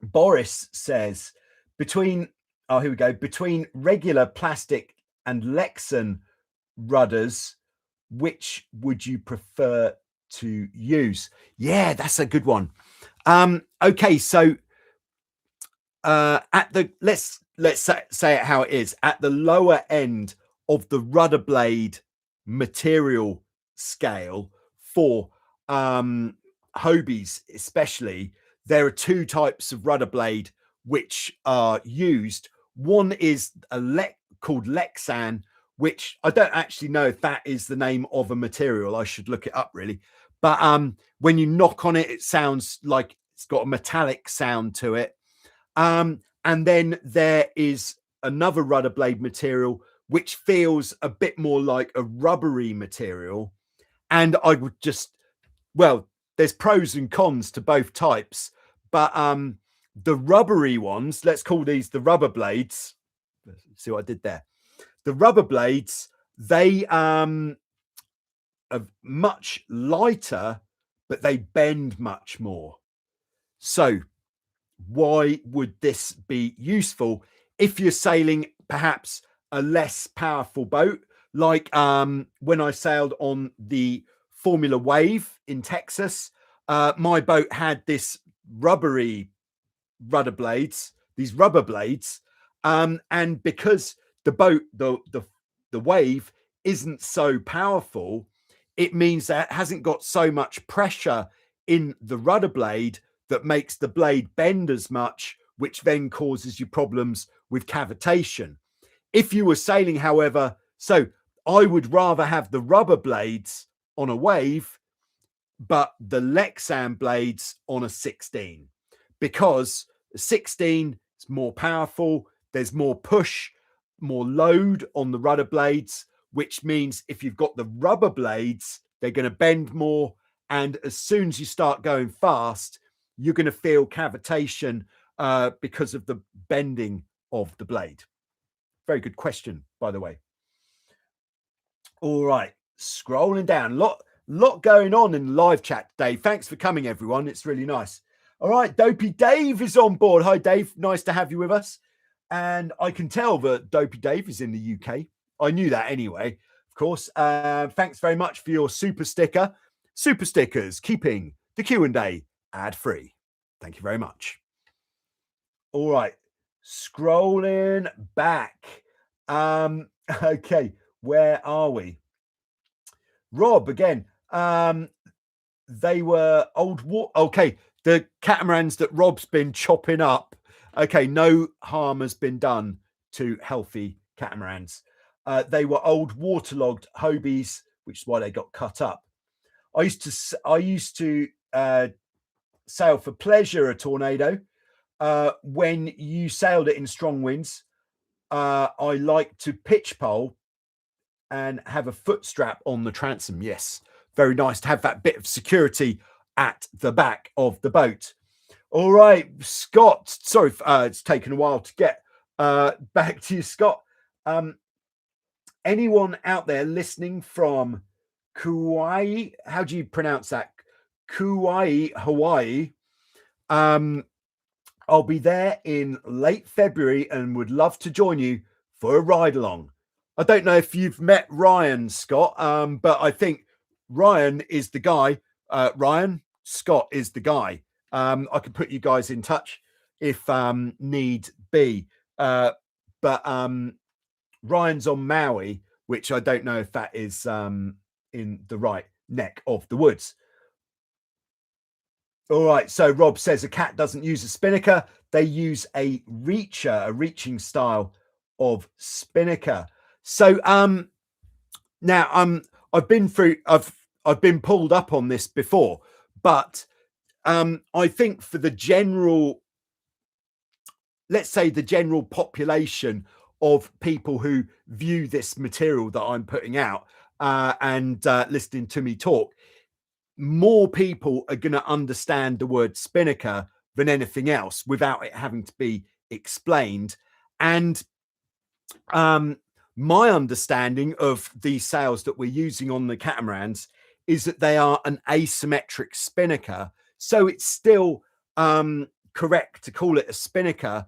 Boris says between here we go, between regular plastic and Lexan rudders, which would you prefer to use? Yeah, that's a good one. Okay, so at the let's say it how it is. At the lower end of the rudder blade material scale for Hobies especially, there are two types of rudder blade which are used. One is called Lexan, which I don't actually know if that is the name of a material. I should look it up really. But when you knock on it, it sounds like it's got a metallic sound to it. And then there is another rudder blade material which feels a bit more like a rubbery material. And I would just, well, there's pros and cons to both types, but the rubbery ones, let's call these the rubber blades. See what I did there? The rubber blades, they are much lighter, but they bend much more. So why would this be useful if you're sailing perhaps a less powerful boat? Like when I sailed on the Formula Wave in Texas, my boat had this rubbery rudder blades, these rubber blades, and because the boat, the Wave isn't so powerful, it means that it hasn't got so much pressure in the rudder blade that makes the blade bend as much, which then causes you problems with cavitation. If you were sailing, however, so I would rather have the rubber blades on a Wave, but the Lexan blades on a 16, because 16 is more powerful. There's more push, more load on the rudder blades, which means if you've got the rubber blades, they're going to bend more. And as soon as you start going fast, you're going to feel cavitation because of the bending of the blade. Very good question, by the way. All right, scrolling down, lot going on in the live chat today. Thanks for coming, everyone. It's really nice. All right, Dopey Dave is on board. Hi, Dave. Nice to have you with us. And I can tell that Dopey Dave is in the UK. I knew that anyway, of course. Thanks very much for your super sticker. Super stickers, keeping the Q&A ad-free. Thank you very much. All right, scrolling back. Okay, where are we? Rob, again, they were old okay, the catamarans that Rob's been chopping up. Okay, no harm has been done to healthy catamarans. They were old waterlogged Hobies, which is why they got cut up. I used to sail for pleasure a Tornado. When you sailed it in strong winds, I like to pitch pole and have a foot strap on the transom. Yes, very nice to have that bit of security at the back of the boat. All right, Scott. Sorry, it's taken a while to get back to you, Scott. Anyone out there listening from Kauai? How do you pronounce that? Kauai, Hawaii. I'll be there in late February and would love to join you for a ride along. I don't know if you've met Ryan, Scott, but I think Ryan is the guy. Ryan, Scott is the guy. I could put you guys in touch if need be. But Ryan's on Maui, which I don't know if that is in the right neck of the woods. All right, so Rob says a cat doesn't use a Spinnaker. They use a reacher, a reaching style of Spinnaker. So now I've been pulled up on this before, but I think for the general, let's say the general population of people who view this material that I'm putting out and listening to me talk, more people are going to understand the word Spinnaker than anything else without it having to be explained. And my understanding of these sails that we're using on the catamarans is that they are an asymmetric spinnaker. So it's still correct to call it a spinnaker.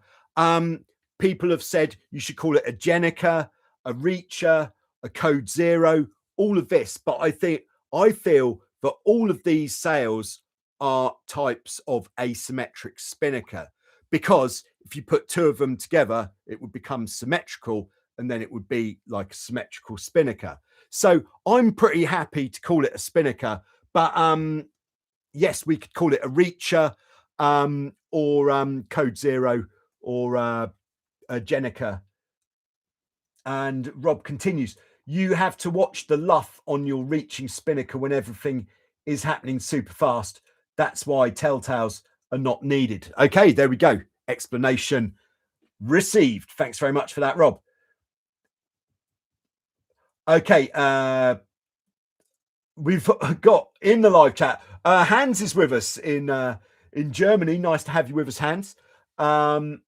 People have said you should call it a Jenica, a Reacher, a Code Zero, all of this. But I feel that all of these sails are types of asymmetric spinnaker, because if you put two of them together, it would become symmetrical, and then it would be like a symmetrical spinnaker. So I'm pretty happy to call it a spinnaker, but yes, we could call it a Reacher, or Code Zero, or a Jenica. And Rob continues, you have to watch the luff on your reaching spinnaker when everything is happening super fast. That's why telltales are not needed. Okay, there we go. Explanation received. Thanks very much for that, Rob. Okay, we've got in the live chat, Hans is with us in Germany. Nice to have you with us, Hans. All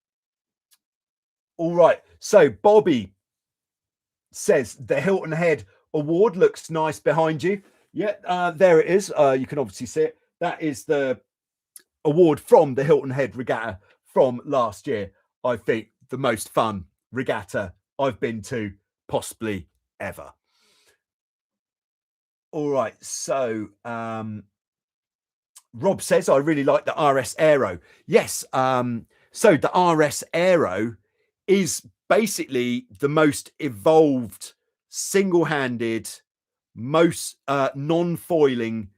right, so Bobby says the Hilton Head Award looks nice behind you. Yeah, there it is. You can obviously see it. That is the award from the Hilton Head Regatta from last year. I think the most fun regatta I've been to possibly ever. All right, so Rob says, I really like the RS Aero. Yes, so the RS Aero is basically the most evolved, single-handed, most non-foiling,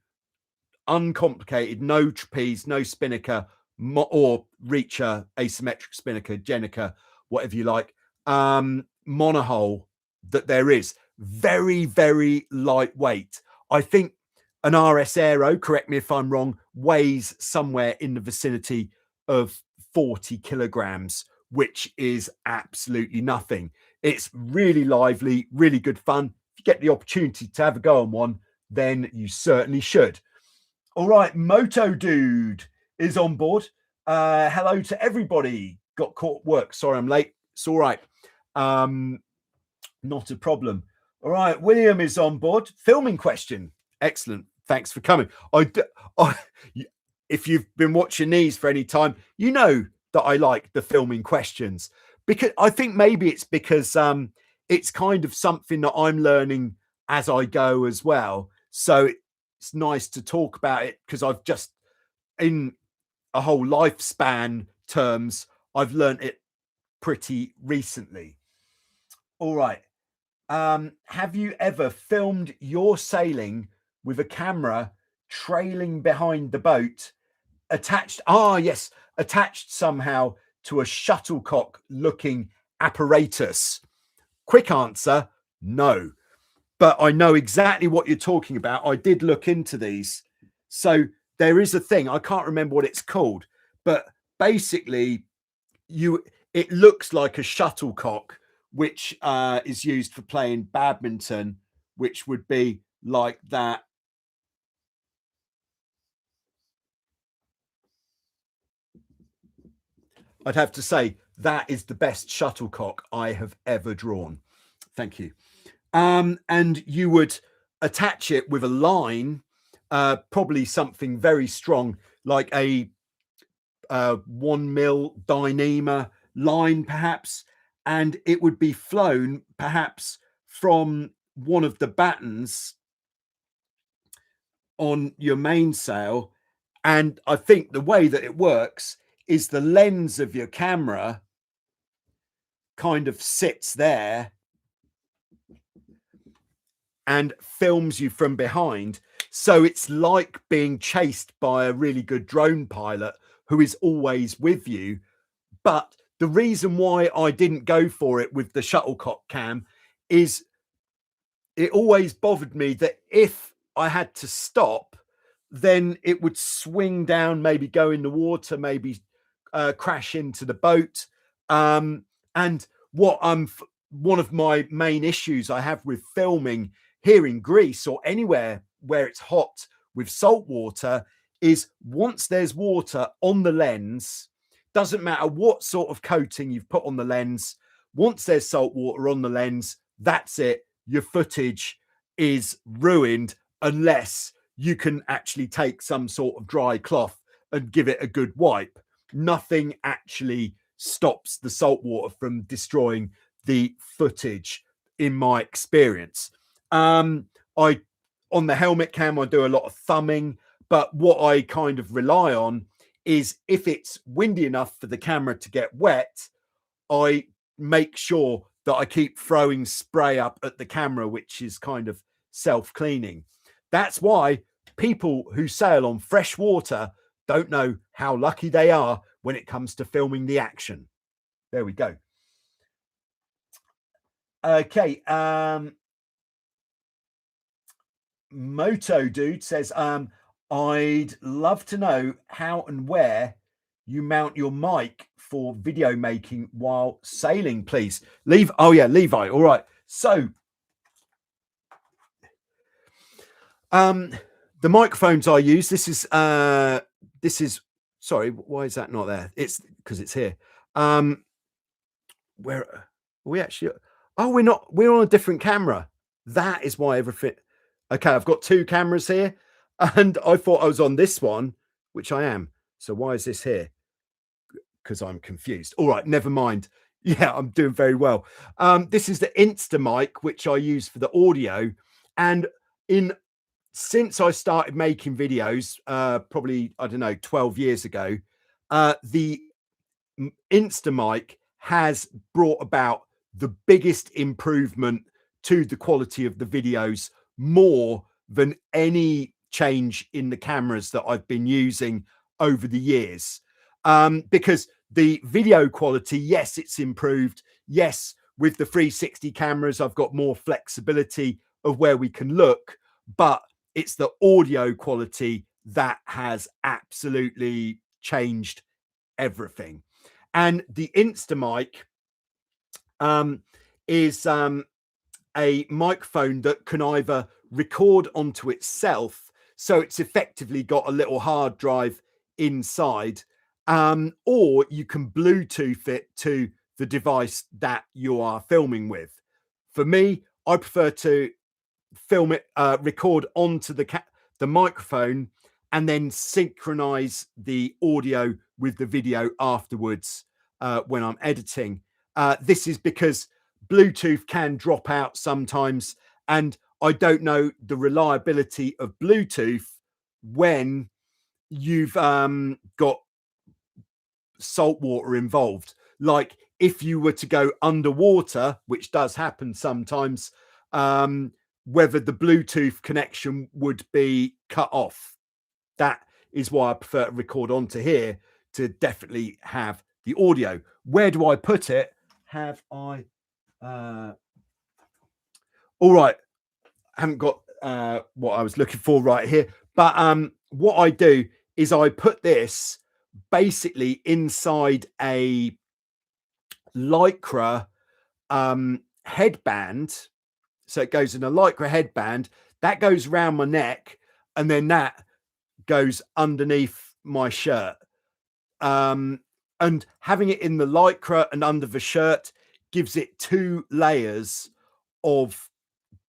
uncomplicated, no trapeze, no spinnaker, or Reacher, asymmetric spinnaker, Jenica, whatever you like, monohull that there is. Very, very lightweight. I think an RS Aero, correct me if I'm wrong, weighs somewhere in the vicinity of 40 kilograms, which is absolutely nothing. It's really lively, really good fun. If you get the opportunity to have a go on one, then you certainly should. All right, Moto Dude is on board. Hello to everybody. Got caught at work. Sorry, I'm late. It's all right. Not a problem. All right, William is on board. Filming question. Excellent. Thanks for coming. If you've been watching these for any time, you know that I like the filming questions, because I think maybe it's because it's kind of something that I'm learning as I go as well. So it's nice to talk about it, because I've just, in a whole lifespan terms, I've learned it pretty recently. All right. Have you ever filmed your sailing with a camera trailing behind the boat, attached? Yes, attached somehow to a shuttlecock looking apparatus? Quick answer, no. But I know exactly what you're talking about. I did look into these. So there is a thing, I can't remember what it's called, but basically it looks like a shuttlecock, which is used for playing badminton, which would be like that. I'd have to say that is the best shuttlecock I have ever drawn. Thank you. And you would attach it with a line, probably something very strong, like a 1 mil Dyneema line, perhaps, and it would be flown perhaps from one of the battens on your mainsail. And I think the way that it works is the lens of your camera kind of sits there and films you from behind. So it's like being chased by a really good drone pilot who is always with you. But the reason why I didn't go for it with the shuttlecock cam is it always bothered me that if I had to stop, then it would swing down, maybe go in the water, maybe crash into the boat. And what one of my main issues I have with filming here in Greece or anywhere where it's hot with salt water is once there's water on the lens, doesn't matter what sort of coating you've put on the lens, once there's salt water on the lens, that's it. Your footage is ruined unless you can actually take some sort of dry cloth and give it a good wipe. Nothing actually stops the salt water from destroying the footage, in my experience. I on the helmet cam, I do a lot of thumbing, but what I kind of rely on is if it's windy enough for the camera to get wet, I make sure that I keep throwing spray up at the camera, which is kind of self-cleaning. That's why people who sail on fresh water don't know how lucky they are when it comes to filming the action. There we go. Okay. Moto Dude says, I'd love to know how and where you mount your mic for video making while sailing, please. Oh yeah, Levi. All right. So the microphones I use, this is sorry, why is that not there? It's because it's here. Where are we actually? Oh, we're on a different camera. That is why everything. Okay, I've got two cameras here, and I thought I was on this one, which I am. So why is this here? Because I'm confused. All right, never mind. Yeah, I'm doing very well. This is the Insta mic, which I use for the audio. And since I started making videos, probably, I don't know, 12 years ago, the Insta mic has brought about the biggest improvement to the quality of the videos, more than any change in the cameras that I've been using over the years. Because the video quality, yes, it's improved. Yes, with the 360 cameras, I've got more flexibility of where we can look, but it's the audio quality that has absolutely changed everything. And the Instamic is a microphone that can either record onto itself, so it's effectively got a little hard drive inside, or you can Bluetooth it to the device that you are filming with. For me, I prefer to film it, record onto the microphone, and then synchronize the audio with the video afterwards when I'm editing. This is because Bluetooth can drop out sometimes, and I don't know the reliability of Bluetooth when you've got salt water involved. Like if you were to go underwater, which does happen sometimes, whether the Bluetooth connection would be cut off. That is why I prefer to record onto here to definitely have the audio. Where do I put it? Have I all right, I haven't got what I was looking for right here, but what I do is I put this basically inside a Lycra headband. So it goes in a Lycra headband that goes around my neck, and then that goes underneath my shirt. And having it in the Lycra and under the shirt gives it 2 layers of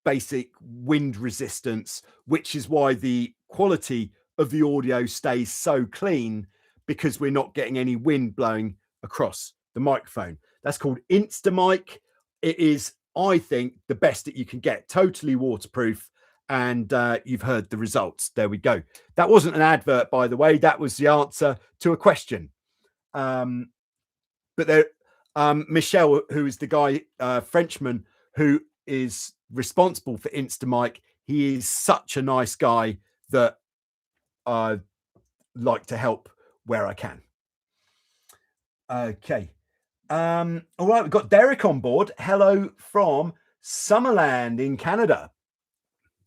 basic wind resistance, which is why the quality of the audio stays so clean, because we're not getting any wind blowing across the microphone. That's called Instamic. It is, I think, the best that you can get, totally waterproof, and you've heard the results. There we go. That wasn't an advert, by the way. That was the answer to a question. But there, Michel, who is the guy, Frenchman, who is responsible for Instamic, he is such a nice guy that I like to help where I can. Okay. All right, we've got Derek on board. Hello from Summerland in Canada.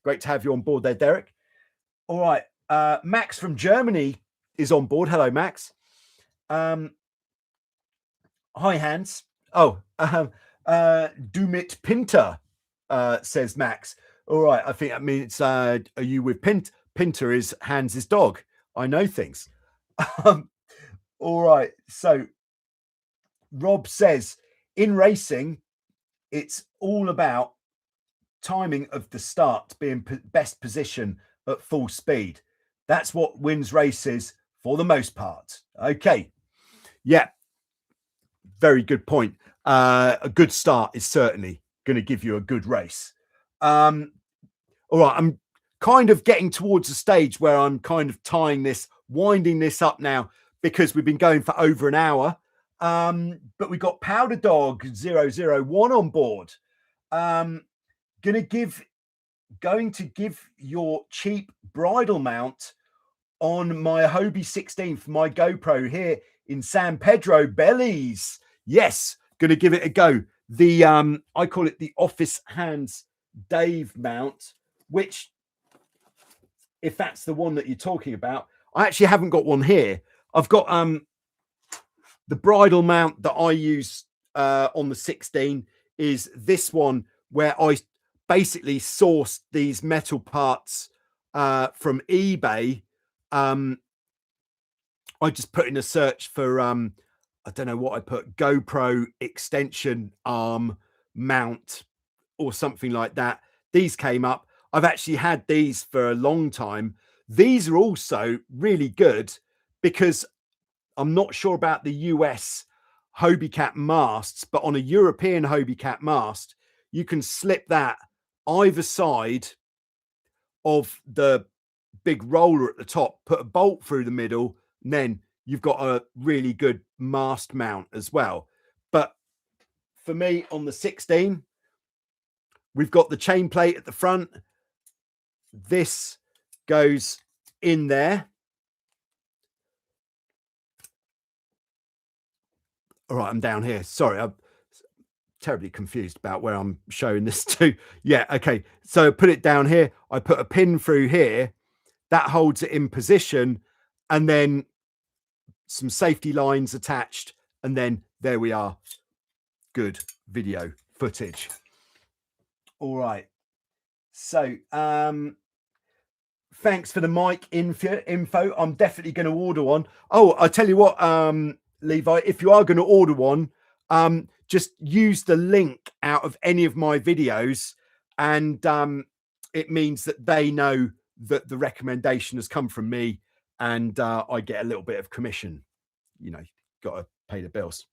Great to have you on board there, Derek. All right. Max from Germany is on board. Hello, Max. Hi, Hans. Oh, Dumit Pinter, says Max. All right. I think that means, are you with Pinter? Pinter is Hans's dog. I know things. All right. So Rob says, in racing, it's all about timing of the start, being best position at full speed. That's what wins races for the most part. Okay. Yeah. Very good point. A good start is certainly going to give you a good race. All right. I'm kind of getting towards a stage where I'm kind of winding this up now, because we've been going for over an hour. But we got Powder Dog 001 on board. Going to give your cheap bridle mount on my Hobie 16 for my GoPro here in San Pedro, Belize. Yes, going to give it a go. The I call it the Office Hands Dave mount, which, if that's the one that you're talking about, I actually haven't got one here. I've got the bridle mount that I use on the 16 is this one, where I basically sourced these metal parts from eBay. I just put in a search for I don't know what I put, GoPro extension arm mount or something like that. These came up. I've actually had these for a long time. These are also really good because I'm not sure about the US Hobie Cat masts, but on a European Hobie Cat mast, you can slip that either side of the big roller at the top, put a bolt through the middle, and then you've got a really good mast mount as well. But for me on the 16, we've got the chain plate at the front. This goes in there. All right, I'm down here. Sorry, I'm terribly confused about where I'm showing this to. Yeah, okay. So put it down here. I put a pin through here. That holds it in position. And then some safety lines attached. And then there we are. Good video footage. All right. So thanks for the mic info. I'm definitely going to order one. Oh, I tell you what, Levi, if you are going to order one, just use the link out of any of my videos, and it means that they know that the recommendation has come from me, and I get a little bit of commission. You know, got to pay the bills.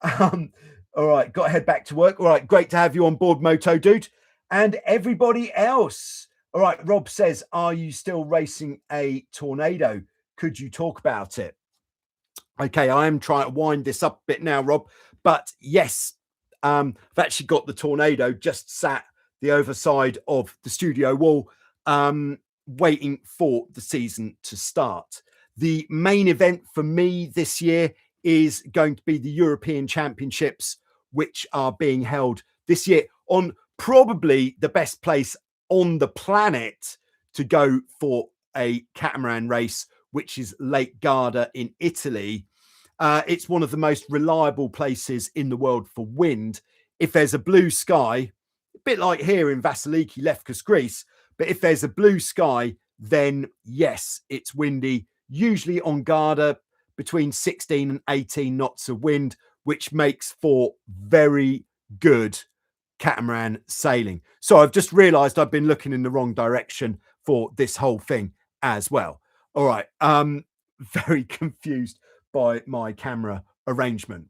All right, got to head back to work. All right, great to have you on board, Moto Dude, and everybody else. All right, Rob says, are you still racing a Tornado? Could you talk about it? Okay, I am trying to wind this up a bit now, Rob. But yes, I've actually got the Tornado just sat the overside of the studio wall, waiting for the season to start. The main event for me this year is going to be the European Championships, which are being held this year on probably the best place on the planet to go for a catamaran race, which is Lake Garda in Italy. It's one of the most reliable places in the world for wind. If there's a blue sky, a bit like here in Vasiliki, Lefkas, Greece, but if there's a blue sky, then yes, it's windy, usually on Garda between 16 and 18 knots of wind, which makes for very good catamaran sailing. So I've just realized I've been looking in the wrong direction for this whole thing as well. All right. Very confused by my camera arrangement.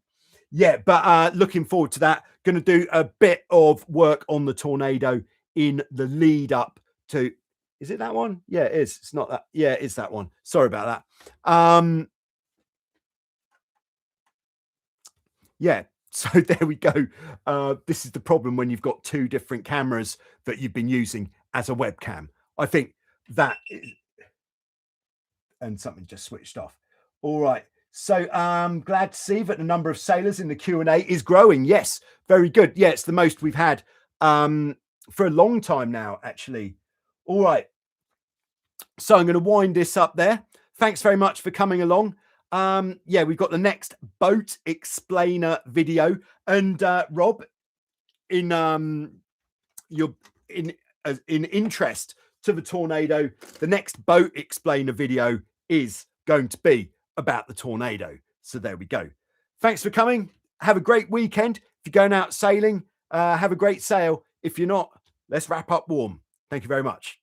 Yeah, but looking forward to that. Going to do a bit of work on the Tornado in the lead up to, is it that one? Yeah, it is. It's not that. Yeah, it is that one. Sorry about that. Yeah, so there we go. This is the problem when you've got two different cameras that you've been using as a webcam. I think that is, and something just switched off. All right. So I'm glad to see that the number of sailors in the Q&A is growing. Yes, very good. Yeah, it's the most we've had for a long time now, actually. All right. So I'm going to wind this up there. Thanks very much for coming along. Yeah, we've got the next boat explainer video. And Rob, in interest to the Tornado, the next boat explainer video is going to be about the Tornado. So there we go. Thanks for coming. Have a great weekend. If you're going out sailing, have a great sail. If you're not, let's wrap up warm. Thank you very much.